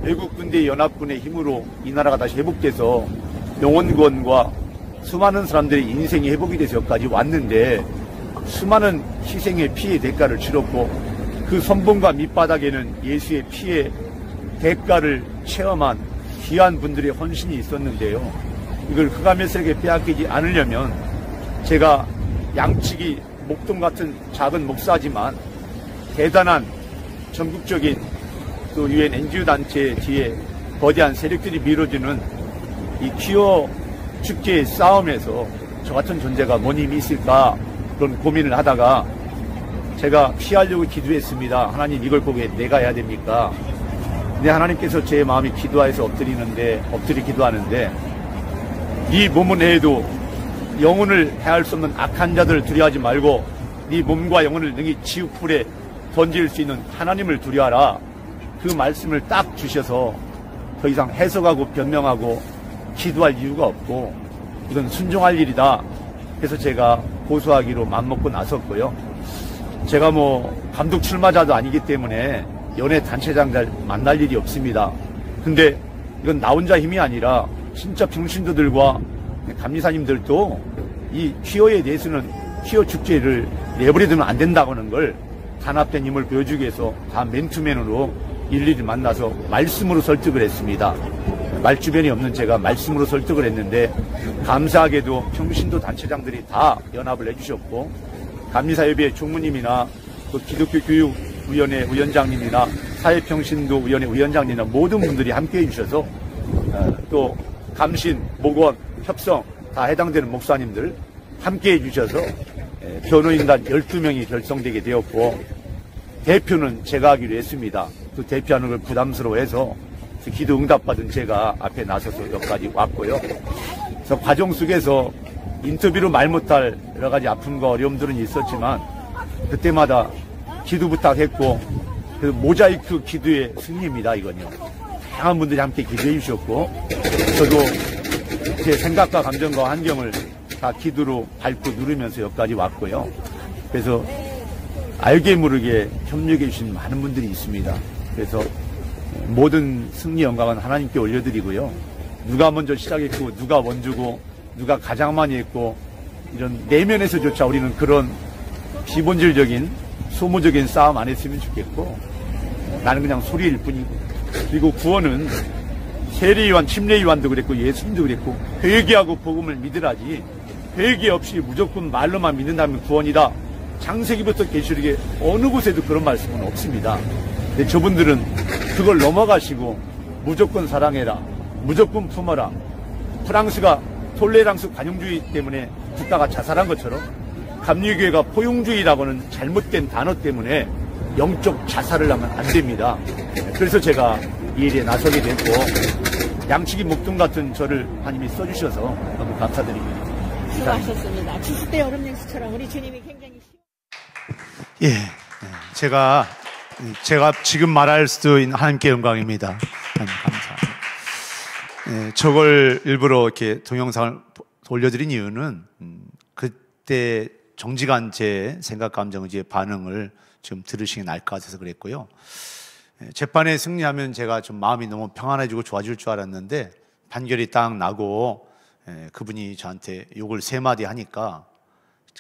외국 군대 연합군의 힘으로 이 나라가 다시 회복돼서 영혼권과 수많은 사람들의 인생이 회복이 돼서 여기까지 왔는데 수많은 희생의 피해 대가를 치렀고 그 선봉과 밑바닥에는 예수의 피해 대가를 체험한 귀한 분들의 헌신이 있었는데요. 이걸 흑암의 세력에 빼앗기지 않으려면 제가 양측이 목동 같은 작은 목사지만 대단한 전국적인 또 UN NGO 단체 뒤에 거대한 세력들이 밀어주는 이 퀴어 축제의 싸움에서 저 같은 존재가 뭔 힘이 있을까 그런 고민을 하다가 제가 피하려고 기도했습니다. 하나님 이걸 꼭 내가 해야 됩니까? 근데 하나님께서 제 마음이 기도해서 엎드려 기도하는데 네 몸은 해도 영혼을 해할 수 없는 악한 자들을 두려워하지 말고 네 몸과 영혼을 능히 지옥불에 던질 수 있는 하나님을 두려워하라. 그 말씀을 딱 주셔서 더 이상 해석하고 변명하고 기도할 이유가 없고 이건 순종할 일이다. 그래서 제가 고소하기로 맘먹고 나섰고요. 제가 뭐 감독 출마자도 아니기 때문에 연예 단체장 잘 만날 일이 없습니다. 근데 이건 나 혼자 힘이 아니라 진짜 평신도들과 감리사님들도 이 퀴어에 대해서는 퀴어 축제를 내버려두면 안 된다고 하는 걸 단합된 힘을 보여주기 위해서 다 맨투맨으로 일일이 만나서 말씀으로 설득을 했습니다. 말주변이 없는 제가 말씀으로 설득을 했는데 감사하게도 평신도 단체장들이 다 연합을 해주셨고 감리사협의회 총무님이나 또 기독교교육위원회 위원장님이나 사회평신도 위원회 위원장님이나 모든 분들이 함께 해주셔서 또 감신, 목원, 협성 다 해당되는 목사님들 함께 해주셔서 변호인단 12명이 결성되게 되었고 대표는 제가 하기로 했습니다. 또 대표하는 걸 부담스러워해서 기도 응답받은 제가 앞에 나서서 여기까지 왔고요. 그래서 과정 속에서 인터뷰로 말 못할 여러 가지 아픔과 어려움들은 있었지만 그때마다 기도 부탁했고 그 모자이크 기도의 승리입니다. 이건요. 다양한 분들이 함께 기도해 주셨고 저도 제 생각과 감정과 환경을 다 기도로 밟고 누르면서 여기까지 왔고요. 그래서 알게 모르게 협력해 주신 많은 분들이 있습니다. 그래서 모든 승리 영광은 하나님께 올려드리고요. 누가 먼저 시작했고 누가 먼저고 누가 가장 많이 했고 이런 내면에서조차 우리는 그런 비본질적인 소모적인 싸움 안 했으면 좋겠고 나는 그냥 소리일 뿐이고 그리고 구원은 세례요한, 침례요한도 그랬고 예수님도 그랬고 회개하고 복음을 믿으라지 회개 없이 무조건 말로만 믿는다면 구원이다. 창세기부터 계시록에 어느 곳에도 그런 말씀은 없습니다. 근데 저분들은 그걸 넘어가시고 무조건 사랑해라, 무조건 품어라. 프랑스가 톨레랑스 관용주의 때문에 국가가 자살한 것처럼 감리교회가 포용주의라고는 잘못된 단어 때문에 영적 자살을 하면 안 됩니다. 그래서 제가 이 일에 나서게 됐고 양치기 목동 같은 저를 하나님이 써주셔서 너무 감사드립니다. 수고하셨습니다. 70대 여름 냉수처럼 우리 주님이 굉장히 예, 제가 지금 말할 수도 있는 하나님께 영광입니다. 하나님 감사합니다. 예, 저걸 일부러 이렇게 동영상을 올려드린 이유는 그때 정직한 제 생각, 감정, 의지의 반응을 지금 들으시긴 알 것 같아서 그랬고요. 재판에 승리하면 제가 좀 마음이 너무 평안해지고 좋아질 줄 알았는데 판결이 딱 나고 그분이 저한테 욕을 3마디 하니까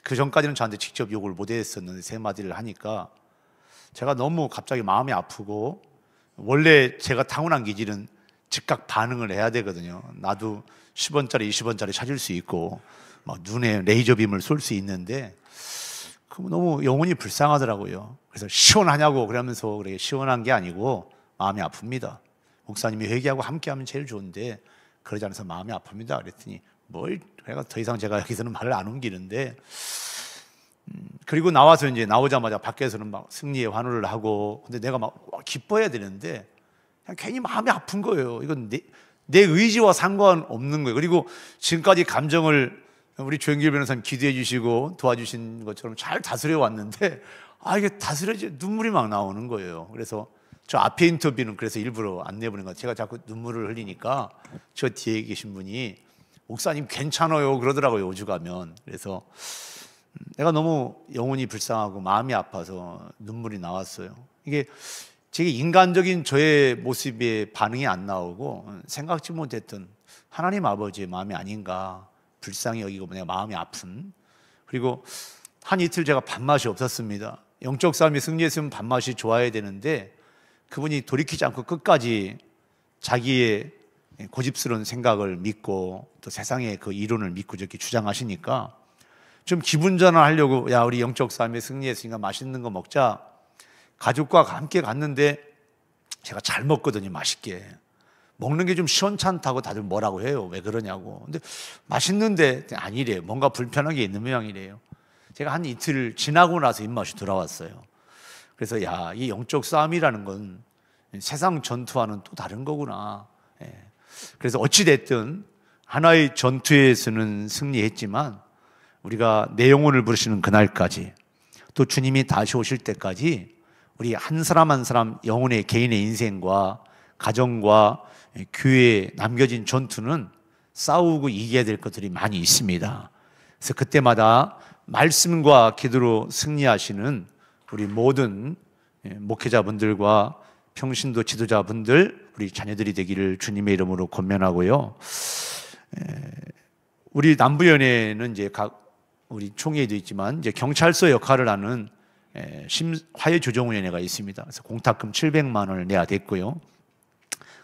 그 전까지는 저한테 직접 욕을 못 했었는데 3마디를 하니까 제가 너무 갑자기 마음이 아프고 원래 제가 타고난 기질은 즉각 반응을 해야 되거든요. 나도 10원짜리, 20원짜리 찾을 수 있고 막 눈에 레이저빔을 쏠 수 있는데 너무 영혼이 불쌍하더라고요. 그래서 시원하냐고 그러면서 그래 시원한 게 아니고 마음이 아픕니다. 목사님이 회개하고 함께하면 제일 좋은데 그러지 않아서 마음이 아픕니다. 그랬더니 뭘 그래가 더 이상 제가 여기서는 말을 안 옮기는데 그리고 나와서 이제 나오자마자 밖에서는 막 승리의 환호를 하고 근데 내가 막 기뻐해야 되는데 그냥 괜히 마음이 아픈 거예요. 이건 내 의지와 상관없는 거예요. 그리고 지금까지 감정을 우리 조영길 변호사님 기도해 주시고 도와주신 것처럼 잘 다스려 왔는데 이게 다스려지 눈물이 막 나오는 거예요. 그래서 저 앞에 인터뷰는 그래서 일부러 안 내보낸 것 같아요. 제가 자꾸 눈물을 흘리니까 저 뒤에 계신 분이 목사님 괜찮아요 그러더라고요. 오죽하면. 그래서 내가 너무 영혼이 불쌍하고 마음이 아파서 눈물이 나왔어요. 이게 제 인간적인 저의 모습에 반응이 안 나오고 생각지 못했던 하나님 아버지의 마음이 아닌가 불쌍히 여기고 내가 마음이 아픈 그리고 한 이틀 제가 밥맛이 없었습니다. 영적 싸움이 승리했으면 밥맛이 좋아야 되는데 그분이 돌이키지 않고 끝까지 자기의 고집스러운 생각을 믿고 또 세상의 그 이론을 믿고 저렇게 주장하시니까 좀 기분 전환하려고 야 우리 영적 싸움에 승리했으니까 맛있는 거 먹자 가족과 함께 갔는데 제가 잘 먹거든요. 맛있게 먹는 게 좀 시원찮다고 다들 뭐라고 해요. 왜 그러냐고. 근데 맛있는데 아니래요. 뭔가 불편한 게 있는 모양이래요. 제가 한 이틀 지나고 나서 입맛이 돌아왔어요. 그래서 야, 이 영적 싸움이라는 건 세상 전투와는 또 다른 거구나. 그래서 어찌됐든 하나의 전투에서는 승리했지만 우리가 내 영혼을 부르시는 그날까지 또 주님이 다시 오실 때까지 우리 한 사람 한 사람 영혼의 개인의 인생과 가정과 교회에 남겨진 전투는 싸우고 이겨야 될 것들이 많이 있습니다. 그래서 그때마다 말씀과 기도로 승리하시는 우리 모든 목회자분들과 평신도 지도자분들 우리 자녀들이 되기를 주님의 이름으로 권면하고요. 우리 남부연회는 이제 각 우리 총회도 있지만 이제 경찰서 역할을 하는 화해조정위원회가 있습니다. 그래서 공탁금 700만 원을 내야 됐고요.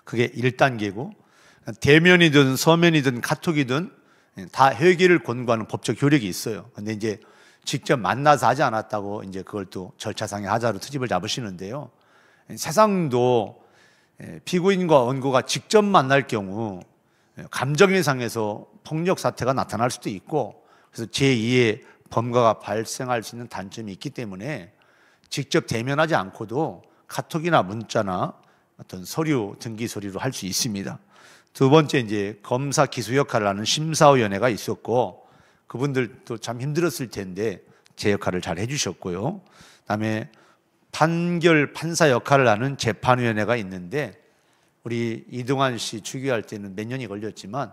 그게 1단계고 대면이든 서면이든 카톡이든 다 회개를 권고하는 법적 효력이 있어요. 근데 이제 직접 만나서 하지 않았다고 이제 그걸 또 절차상의 하자로 트집을 잡으시는데요. 세상도 피고인과 원고가 직접 만날 경우 감정의 상에서 폭력 사태가 나타날 수도 있고 그래서 제2의 범과가 발생할 수 있는 단점이 있기 때문에 직접 대면하지 않고도 카톡이나 문자나 어떤 서류, 등기 서류로 할 수 있습니다. 두 번째 이제 검사 기소 역할을 하는 심사위원회가 있었고 그분들도 참 힘들었을 텐데 제 역할을 잘 해주셨고요. 그다음에 판결 판사 역할을 하는 재판위원회가 있는데, 우리 이동환 씨 추기할 때는 몇 년이 걸렸지만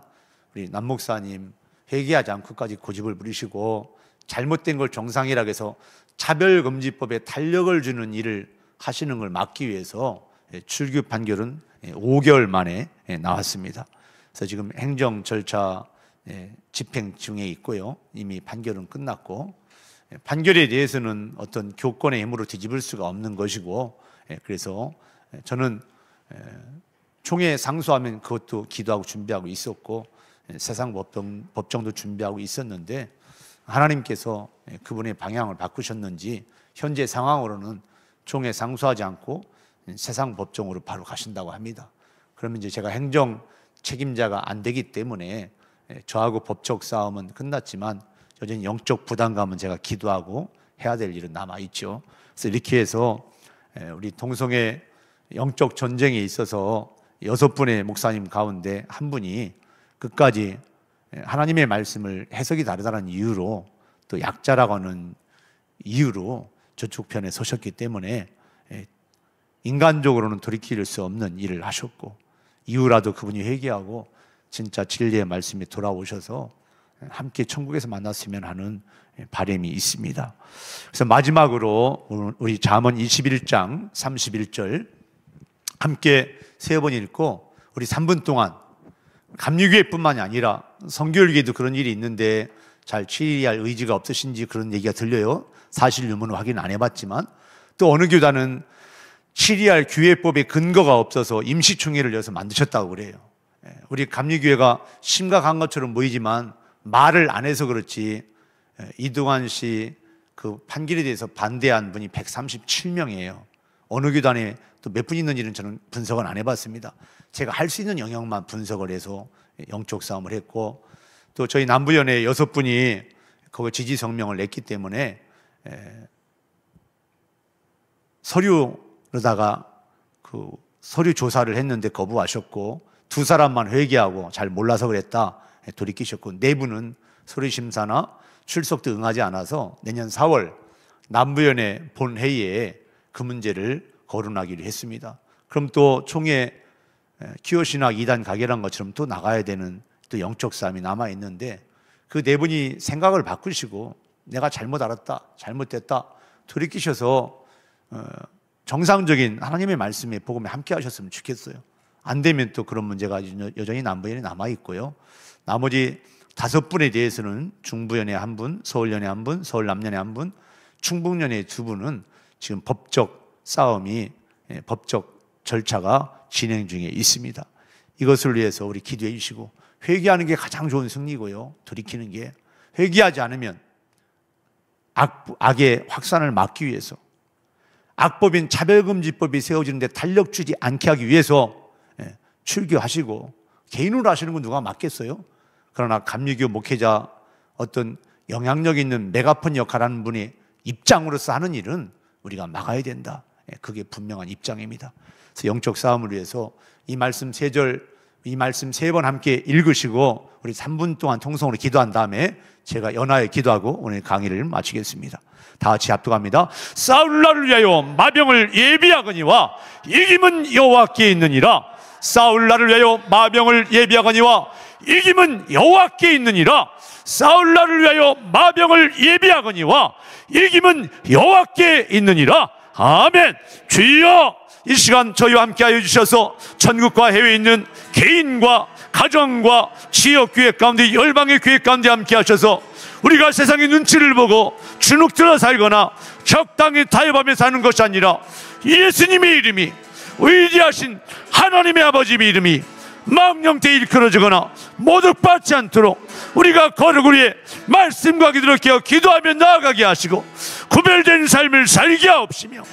우리 남 목사님 회개하지 않고까지 고집을 부리시고 잘못된 걸 정상이라고 해서 차별금지법에 탄력을 주는 일을 하시는 걸 막기 위해서 출규 판결은 5개월 만에 나왔습니다. 그래서 지금 행정 절차 집행 중에 있고요. 이미 판결은 끝났고, 판결에 대해서는 어떤 교권의 힘으로 뒤집을 수가 없는 것이고, 그래서 저는 총회 상소하면 그것도 기도하고 준비하고 있었고, 세상 법정도 준비하고 있었는데, 하나님께서 그분의 방향을 바꾸셨는지 현재 상황으로는 총회 상소하지 않고 세상 법정으로 바로 가신다고 합니다. 그러면 이제 제가 행정 책임자가 안 되기 때문에 저하고 법적 싸움은 끝났지만 여전히 영적 부담감은 제가 기도하고 해야 될 일은 남아있죠. 그래서 이렇게 해서 우리 동성애 영적 전쟁에 있어서 6분의 목사님 가운데 한 분이 끝까지 하나님의 말씀을 해석이 다르다는 이유로, 또 약자라고 하는 이유로 저쪽 편에 서셨기 때문에 인간적으로는 돌이킬 수 없는 일을 하셨고, 이후라도 그분이 회개하고 진짜 진리의 말씀에 돌아오셔서 함께 천국에서 만났으면 하는 바람이 있습니다. 그래서 마지막으로 우리 잠언 21장 31절 함께 3번 읽고 우리 3분 동안 감리교회뿐만이 아니라 성교일교회도 그런 일이 있는데 잘 치리할 의지가 없으신지 그런 얘기가 들려요. 사실 유무는 확인 안 해봤지만, 또 어느 교단은 치리할 교회법에 근거가 없어서 임시총회를 열어서 만드셨다고 그래요. 우리 감리교회가 심각한 것처럼 보이지만 말을 안 해서 그렇지, 이동환 씨 그 판결에 대해서 반대한 분이 137명이에요. 어느 교단에 또 몇 분 있는지는 저는 분석은 안 해봤습니다. 제가 할 수 있는 영역만 분석을 해서 영적 싸움을 했고, 또 저희 남부연회 6분이 거기 지지 성명을 냈기 때문에 서류로다가 그 서류 조사를 했는데 거부하셨고, 2사람만 회개하고 잘 몰라서 그랬다 돌이키셨고, 4분은 서류 심사나 출석도 응하지 않아서 내년 4월 남부연회 본회의에 그 문제를 거론하기로 했습니다. 그럼 또 총회 기호신학 2단 가결한 것처럼 또 나가야 되는 또 영적 싸움이 남아있는데, 그 4분이 생각을 바꾸시고 내가 잘못 알았다, 잘못됐다 돌이키셔서 정상적인 하나님의 말씀에 복음에 함께 하셨으면 좋겠어요. 안 되면 또 그런 문제가 여전히 남부연에 남아있고요. 나머지 5분에 대해서는 중부연에 1분, 서울연에 1분, 서울남연에 1분, 충북연에 2분은 지금 법적 싸움이, 법적 절차가 진행 중에 있습니다. 이것을 위해서 우리 기도해 주시고, 회개하는 게 가장 좋은 승리고요. 돌이키는 게, 회개하지 않으면 악의 확산을 막기 위해서, 악법인 차별금지법이 세워지는데 탄력 주지 않게 하기 위해서 출교하시고, 개인으로 하시는 건 누가 맡겠어요? 그러나 감리교 목회자, 어떤 영향력 있는 메가폰 역할하는 분이 입장으로서 하는 일은 우리가 막아야 된다. 그게 분명한 입장입니다. 그래서 영적 싸움을 위해서 이 말씀 3절, 이 말씀 3번 함께 읽으시고 우리 3분 동안 통성으로 기도한 다음에 제가 연하에 기도하고 오늘 강의를 마치겠습니다. 다 같이 합독합니다. 싸울 날을 위하여 마병을 예비하거니와 이김은 여호와께 있느니라. 싸울 날을 위하여 마병을 예비하거니와 이김은 여호와께 있느니라. 싸울 날을 위하여 마병을 예비하거니와 이김은 여호와께 있느니라. 아멘. 주여, 이 시간 저희와 함께하여 주셔서 전국과 해외에 있는 개인과 가정과 지역교회 가운데, 열방의 교회 가운데 함께하셔서 우리가 세상의 눈치를 보고 주눅들어 살거나 적당히 타협하며 사는 것이 아니라 예수님의 이름이, 위대하신 하나님의 아버지 이름이 망령되이 일컬어지거나 모독받지 않도록 우리가 거룩을 위해 말씀과 기도를 깨어 기도하며 나아가게 하시고, 구별된 삶을 살게 하옵시며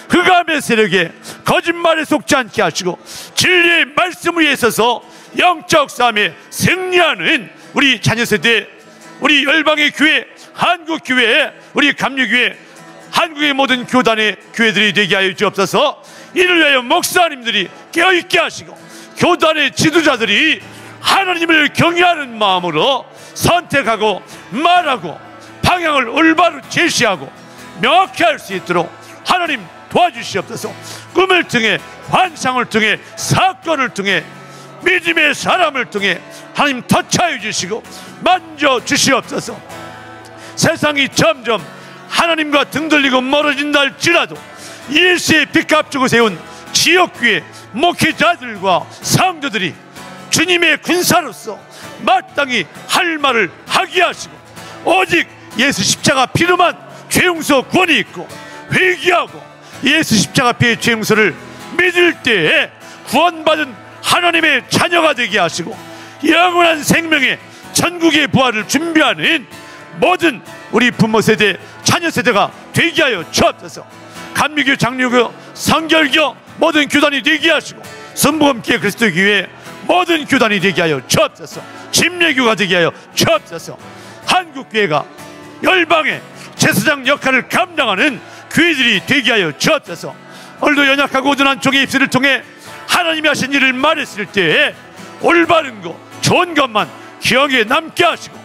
흑암의 세력에 거짓말에 속지 않게 하시고 진리의 말씀 위에 서서 영적 싸움에 승리하는 우리 자녀세대, 우리 열방의 교회, 한국교회, 우리 감리교회, 한국의 모든 교단의 교회들이 되게 하여 주옵소서. 이를 위하여 목사님들이 깨어있게 하시고 교단의 지도자들이 하나님을 경외하는 마음으로 선택하고 말하고 방향을 올바로 제시하고 명확히 할 수 있도록 하나님 도와주시옵소서. 꿈을 통해, 환상을 통해, 사건을 통해, 믿음의 사람을 통해 하나님 터치하여 주시고 만져주시옵소서. 세상이 점점 하나님과 등 돌리고 멀어진다 할지라도 예수의 빚값 주고 세운 지역교회 목회자들과 성도들이 주님의 군사로서 마땅히 할 말을 하게 하시고, 오직 예수 십자가 피로만 죄용서 구원이 있고, 회개하고 예수 십자가 피의 죄용서를 믿을 때에 구원받은 하나님의 자녀가 되게 하시고, 영원한 생명의 천국의 부활을 준비하는 모든 우리 부모 세대, 자녀 세대가 되게 하여 주옵소서. 감리교, 장로교, 성결교 모든 교단이 되게 하시고, 선부검교회 그리스도교회 모든 교단이 되게 하여 주옵소서. 침례교가 되게 하여 주옵소서. 한국교회가 열방의 제사장 역할을 감당하는 교회들이 되게 하여 주옵소서. 오늘도 연약하고 어둔한 종의 입술을 통해 하나님이 하신 일을 말했을 때에 올바른 것, 좋은 것만 기억에 남게 하시고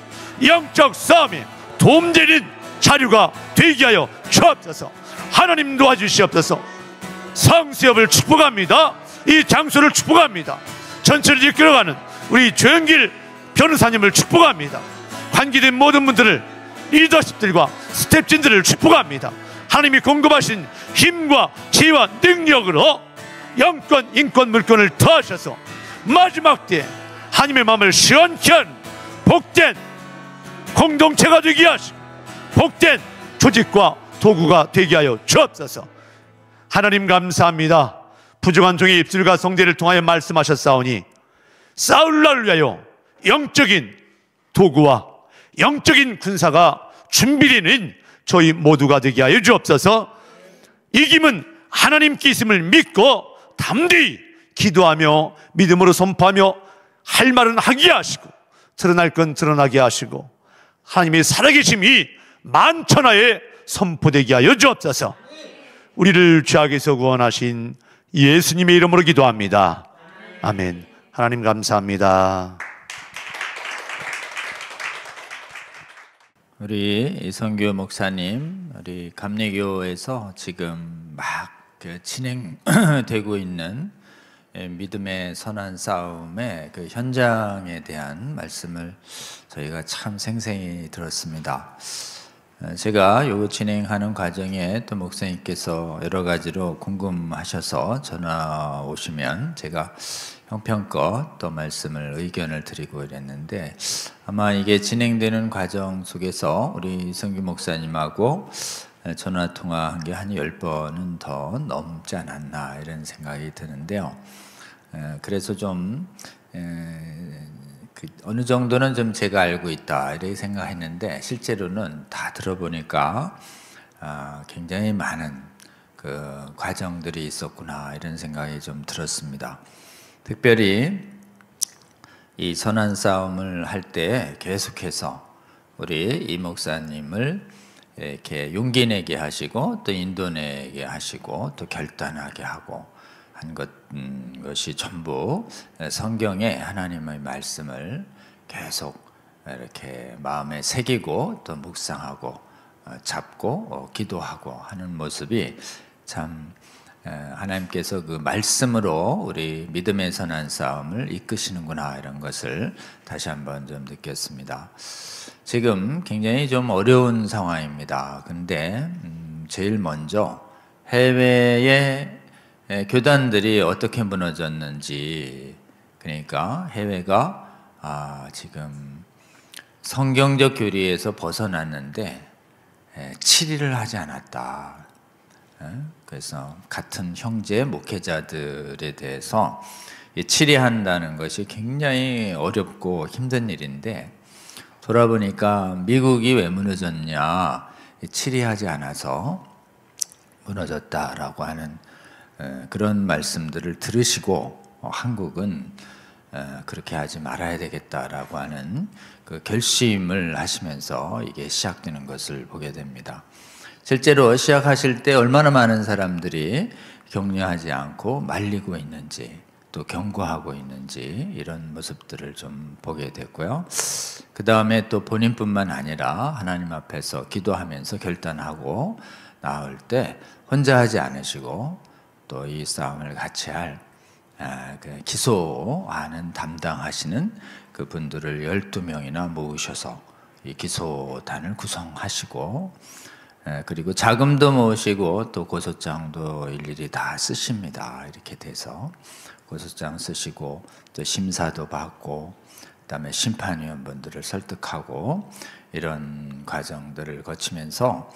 영적 싸움에 도움되는 자료가 되게 하여 주옵소서. 하나님 도와주시옵소서. 성수협을 축복합니다. 이 장소를 축복합니다. 전체를 이끌어가는 우리 조영길 변호사님을 축복합니다. 관계된 모든 분들을, 리더십들과 스텝진들을 축복합니다. 하나님이 공급하신 힘과 지혜와 능력으로 영권, 인권, 물권을 더하셔서 마지막 때 하나님의 마음을 시원케 하는 복된 공동체가 되게 하시고 복된 조직과 도구가 되게 하여 주옵소서. 하나님 감사합니다. 부족한 종의 입술과 성대를 통하여 말씀하셨사오니 싸울 날을 위하여 영적인 도구와 영적인 군사가 준비되는 저희 모두가 되게 하여 주옵소서. 이김은 하나님께 있음을 믿고 담대히 기도하며 믿음으로 선포하며 할 말은 하게 하시고 드러날 건 드러나게 하시고 하나님의 살아계심이 만천하에 선포되게 하여 주옵소서. 우리를 죄악에서 구원하신 예수님의 이름으로 기도합니다. 아멘. 하나님 감사합니다. 우리 이성규 목사님, 우리 감리교에서 지금 막 진행되고 있는 믿음의 선한 싸움의 그 현장에 대한 말씀을 저희가 참 생생히 들었습니다. 제가 요 진행하는 과정에 또 목사님께서 여러 가지로 궁금하셔서 전화 오시면 제가 형편껏 또 말씀을, 의견을 드리고 이랬는데, 아마 이게 진행되는 과정 속에서 우리 성규 목사님하고 전화 통화한 게 한 10번은 더 넘지 않았나 이런 생각이 드는데요. 그래서 좀 어느 정도는 좀 제가 알고 있다 이렇게 생각했는데, 실제로는 다 들어보니까 굉장히 많은 그 과정들이 있었구나 이런 생각이 좀 들었습니다. 특별히 이 선한 싸움을 할 때 계속해서 우리 이 목사님을 이렇게 용기 내게 하시고 또 인도내게 하시고 또 결단하게 하고 한 것이 전부 성경의 하나님의 말씀을 계속 이렇게 마음에 새기고 또 묵상하고 잡고 기도하고 하는 모습이 참 하나님께서 그 말씀으로 우리 믿음의 선한 싸움을 이끄시는구나 이런 것을 다시 한번 좀 느꼈습니다. 지금 굉장히 좀 어려운 상황입니다. 근데 제일 먼저 해외의 교단들이 어떻게 무너졌는지, 그러니까 해외가 지금 성경적 교리에서 벗어났는데 7일을 하지 않았다. 그래서 같은 형제 목회자들에 대해서 7위한다는 것이 굉장히 어렵고 힘든 일인데, 돌아보니까 미국이 왜 무너졌냐, 7위하지 않아서 무너졌다라고 하는 그런 말씀들을 들으시고 한국은 그렇게 하지 말아야 되겠다라고 하는 그 결심을 하시면서 이게 시작되는 것을 보게 됩니다. 실제로 시작하실 때 얼마나 많은 사람들이 격려하지 않고 말리고 있는지 또 경고하고 있는지 이런 모습들을 좀 보게 됐고요. 그 다음에 또 본인뿐만 아니라 하나님 앞에서 기도하면서 결단하고 나올 때 혼자 하지 않으시고 또 이 싸움을 같이 할 기소하는 담당하시는 그 분들을 12명이나 모으셔서 이 기소단을 구성하시고, 그리고 자금도 모으시고 또 고소장도 일일이 다 쓰십니다. 이렇게 돼서 고소장 쓰시고 또 심사도 받고 그다음에 심판위원분들을 설득하고 이런 과정들을 거치면서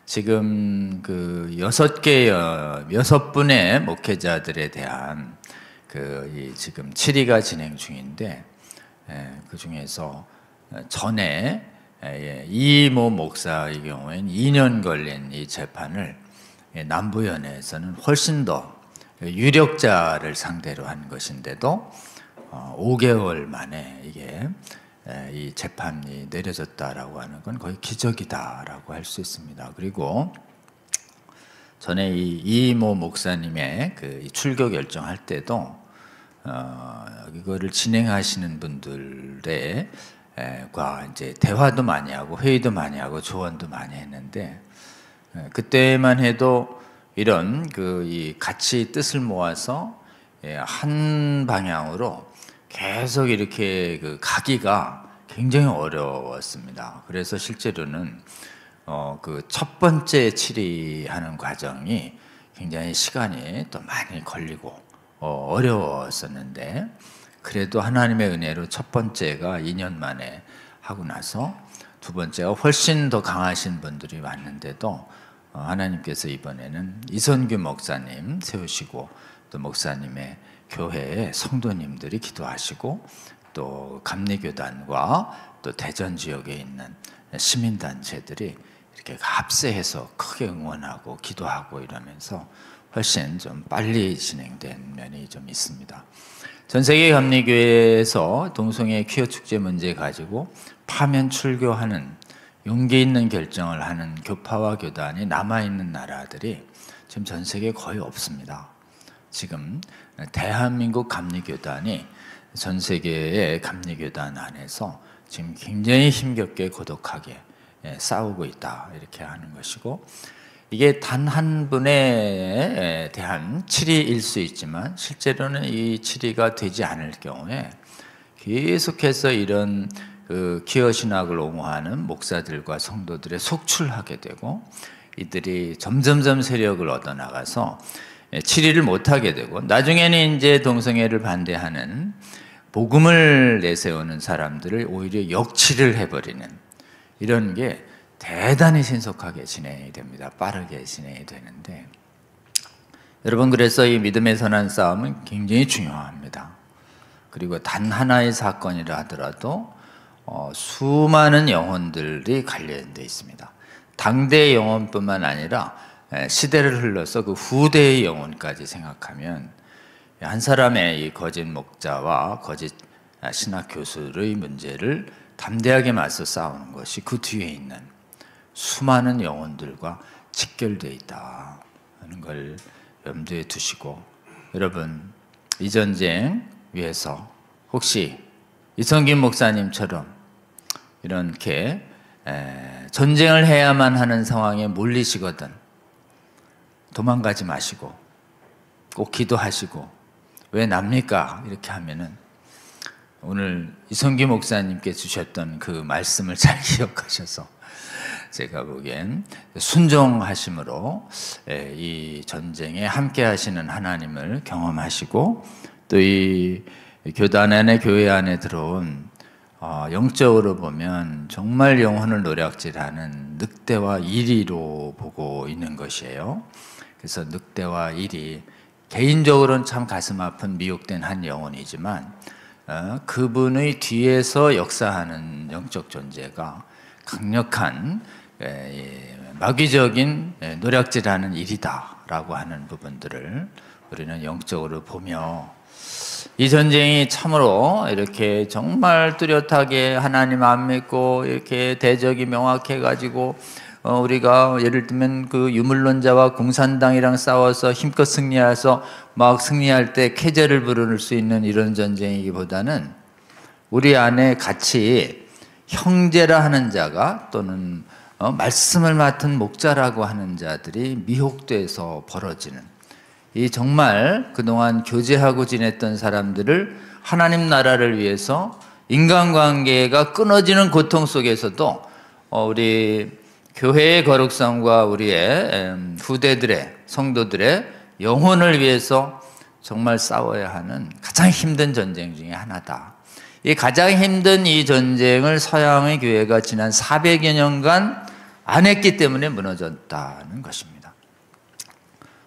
지금 그 6분의 목회자들에 대한 지금 질의가 진행 중인데, 그 중에서 전에 이모 목사의 경우에는 2년 걸린 이 재판을 남부연회에서는 훨씬 더 유력자를 상대로 한 것인데도 5개월 만에 이게 이 재판이 내려졌다라고 하는 건 거의 기적이다라고 할 수 있습니다. 그리고 전에 이모 목사님의 그 출교 결정할 때도 이거를 진행하시는 분들의 과 이제 대화도 많이 하고 회의도 많이 하고 조언도 많이 했는데, 그때만 해도 이런 이 같이 뜻을 모아서 한 방향으로 계속 이렇게 가기가 굉장히 어려웠습니다. 그래서 실제로는 그 첫 번째 질의하는 과정이 굉장히 시간이 또 많이 걸리고 어려웠었는데, 그래도 하나님의 은혜로 첫 번째가 2년 만에 하고 나서 두 번째가 훨씬 더 강하신 분들이 왔는데도 하나님께서 이번에는 이선규 목사님 세우시고 또 목사님의 교회의 성도님들이 기도하시고 또 감리교단과 또 대전 지역에 있는 시민단체들이 이렇게 합세해서 크게 응원하고 기도하고 이러면서 훨씬 좀 빨리 진행된 면이 좀 있습니다. 전 세계 감리교회에서 동성애 퀴어 축제 문제 가지고 파면 출교하는 용기 있는 결정을 하는 교파와 교단이 남아있는 나라들이 지금 전 세계에 거의 없습니다. 지금 대한민국 감리교단이 전 세계의 감리교단 안에서 지금 굉장히 힘겹게 고독하게 싸우고 있다, 이렇게 하는 것이고, 이게 단 한 분에 대한 질의일 수 있지만 실제로는 이 질의가 되지 않을 경우에 계속해서 이런 퀴어 신학을 옹호하는 목사들과 성도들에 속출하게 되고, 이들이 점점점 세력을 얻어나가서 질의를 못하게 되고, 나중에는 이제 동성애를 반대하는 복음을 내세우는 사람들을 오히려 역치를 해버리는 이런 게 대단히 신속하게 진행이 됩니다. 빠르게 진행이 되는데, 여러분, 그래서 이 믿음의 선한 싸움은 굉장히 중요합니다. 그리고 단 하나의 사건이라 하더라도 수많은 영혼들이 관련되어 있습니다. 당대의 영혼뿐만 아니라 시대를 흘러서 그 후대의 영혼까지 생각하면 한 사람의 이 거짓 목자와 거짓 신학 교수의 문제를 담대하게 맞서 싸우는 것이 그 뒤에 있는 수많은 영혼들과 직결되어 있다 하는 걸 염두에 두시고, 여러분, 이 전쟁 위해서 혹시 이성균 목사님처럼 이렇게 전쟁을 해야만 하는 상황에 몰리시거든 도망가지 마시고 꼭 기도하시고, 왜 납니까? 이렇게 하면은 오늘 이성규 목사님께 주셨던 그 말씀을 잘 기억하셔서 제가 보기엔 순종하심으로 이 전쟁에 함께 하시는 하나님을 경험하시고, 또 이 교단 안에 교회 안에 들어온 영적으로 보면 정말 영혼을 노략질하는 늑대와 이리로 보고 있는 것이에요. 그래서 늑대와 이리, 개인적으로는 참 가슴 아픈 미혹된 한 영혼이지만 그분의 뒤에서 역사하는 영적 존재가 강력한 마귀적인 노략질하는 일이다라고 하는 부분들을 우리는 영적으로 보며, 이 전쟁이 참으로 이렇게 정말 뚜렷하게 하나님 안 믿고 이렇게 대적이 명확해가지고 우리가 예를 들면 그 유물론자와 공산당이랑 싸워서 힘껏 승리해서 막 승리할 때 쾌재를 부를 수 있는 이런 전쟁이기보다는 우리 안에 같이 형제라 하는 자가 또는 말씀을 맡은 목자라고 하는 자들이 미혹돼서 벌어지는, 이 정말 그동안 교제하고 지냈던 사람들을 하나님 나라를 위해서 인간관계가 끊어지는 고통 속에서도 우리 교회의 거룩성과 우리의 후대들의 성도들의 영혼을 위해서 정말 싸워야 하는 가장 힘든 전쟁 중에 하나다. 이 가장 힘든 이 전쟁을 서양의 교회가 지난 400여 년간 안 했기 때문에 무너졌다는 것입니다.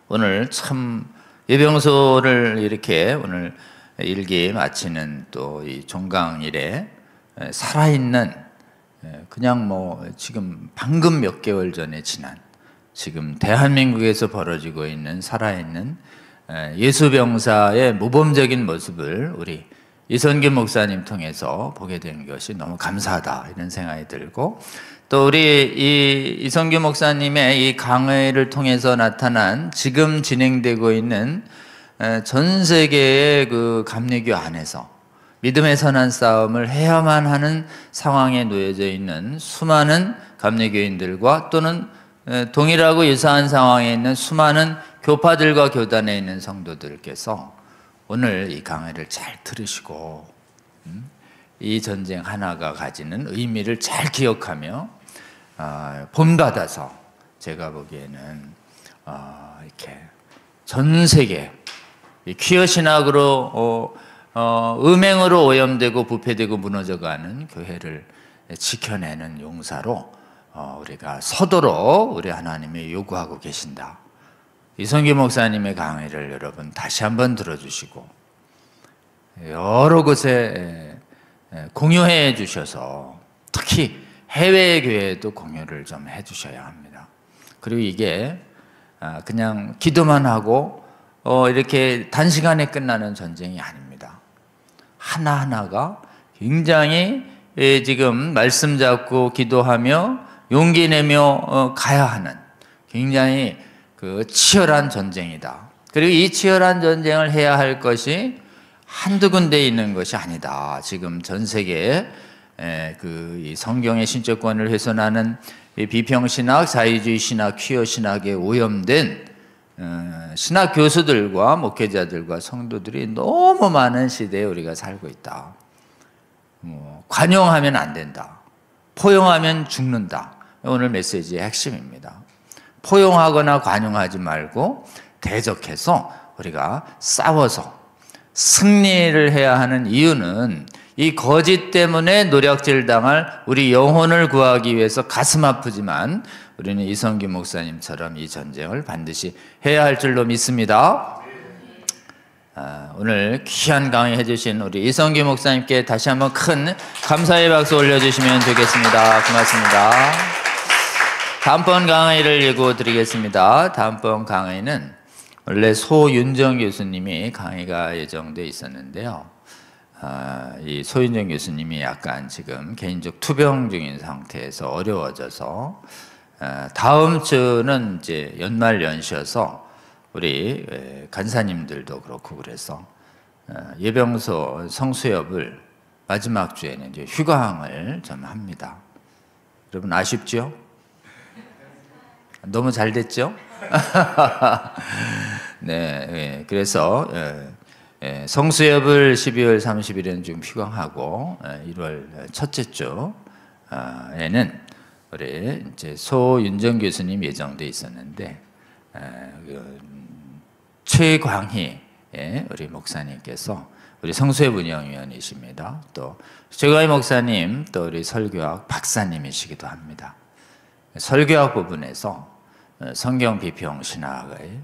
오늘 참 예병소를 이렇게 오늘 일기 마치는 또 이 종강일에 살아있는, 그냥 뭐 지금 방금 몇 개월 전에 지난, 지금 대한민국에서 벌어지고 있는 살아있는 예수병사의 모범적인 모습을 우리 이선규 목사님 통해서 보게 된 것이 너무 감사하다, 이런 생각이 들고, 또 우리 이선규 목사님의 이 강의를 통해서 나타난 지금 진행되고 있는 전 세계의 그 감리교 안에서 믿음의 선한 싸움을 해야만 하는 상황에 놓여져 있는 수많은 감리교인들과 또는 동일하고 유사한 상황에 있는 수많은 교파들과 교단에 있는 성도들께서 오늘 이 강의를 잘 들으시고 이 전쟁 하나가 가지는 의미를 잘 기억하며 본받아서, 제가 보기에는 이렇게 전 세계 퀴어 신학으로 음행으로 오염되고 부패되고 무너져가는 교회를 지켜내는 용사로 우리가 서도록 우리 하나님이 요구하고 계신다. 이선규 목사님의 강의를 여러분 다시 한번 들어주시고 여러 곳에 공유해 주셔서 특히 해외 교회에도 공유를 좀 해 주셔야 합니다. 그리고 이게 그냥 기도만 하고 이렇게 단시간에 끝나는 전쟁이 아닙니다. 하나하나가 굉장히 지금 말씀 잡고 기도하며 용기 내며 가야 하는 굉장히 그 치열한 전쟁이다. 그리고 이 치열한 전쟁을 해야 할 것이 한두 군데 있는 것이 아니다. 지금 전 세계에 이 성경의 신적권을 훼손하는 비평신학, 자유주의 신학, 퀴어 신학에 오염된 신학 교수들과 목회자들과 성도들이 너무 많은 시대에 우리가 살고 있다. 관용하면 안 된다. 포용하면 죽는다. 오늘 메시지의 핵심입니다. 포용하거나 관용하지 말고 대적해서 우리가 싸워서 승리를 해야 하는 이유는 이 거짓 때문에 노략질 당할 우리 영혼을 구하기 위해서 가슴 아프지만 우리는 이선규 목사님처럼 이 전쟁을 반드시 해야 할 줄로 믿습니다. 오늘 귀한 강의 해주신 우리 이선규 목사님께 다시 한번 큰 감사의 박수 올려주시면 되겠습니다. 고맙습니다. 다음번 강의를 예고 드리겠습니다. 다음번 강의는 원래 소윤정 교수님이 강의가 예정돼 있었는데요. 이 소윤정 교수님이 약간 지금 개인적 투병 중인 상태에서 어려워져서 다음 주는 이제 연말 연시여서 우리 간사님들도 그렇고 그래서 예병소 성수협을 마지막 주에는 이제 휴강을 좀 합니다. 여러분 아쉽죠? 너무 잘 됐죠? 네, 그래서 성수협을 12월 30일에는 좀 휴강하고 1월 첫째 주에는 우리 이제 소윤정 교수님 예정돼 있었는데 최광희 우리 목사님께서 우리 성수협 운영위원이십니다. 또 최광희 목사님 또 우리 설교학 박사님이시기도 합니다. 설교학 부분에서 성경 비평 신학의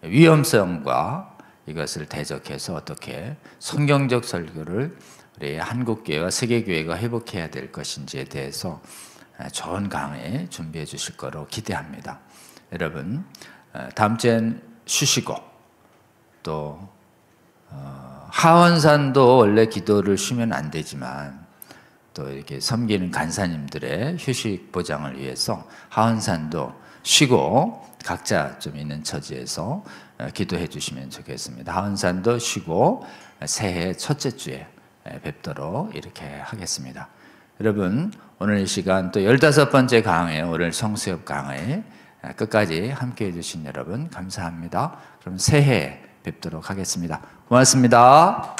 위험성과 이것을 대적해서 어떻게 성경적 설교를 우리 한국교회와 세계교회가 회복해야 될 것인지에 대해서 좋은 강의 준비해 주실 거로 기대합니다. 여러분 다음 주엔 쉬시고 또 하원산도 원래 기도를 쉬면 안 되지만 또 이렇게 섬기는 간사님들의 휴식 보장을 위해서 하원산도 쉬고 각자 좀 있는 처지에서 기도해 주시면 좋겠습니다. 하원산도 쉬고 새해 첫째 주에 뵙도록 이렇게 하겠습니다. 여러분 오늘 이 시간 또 15번째 강의, 오늘 성수협 강의 끝까지 함께해 주신 여러분 감사합니다. 그럼 새해 뵙도록 하겠습니다. 고맙습니다.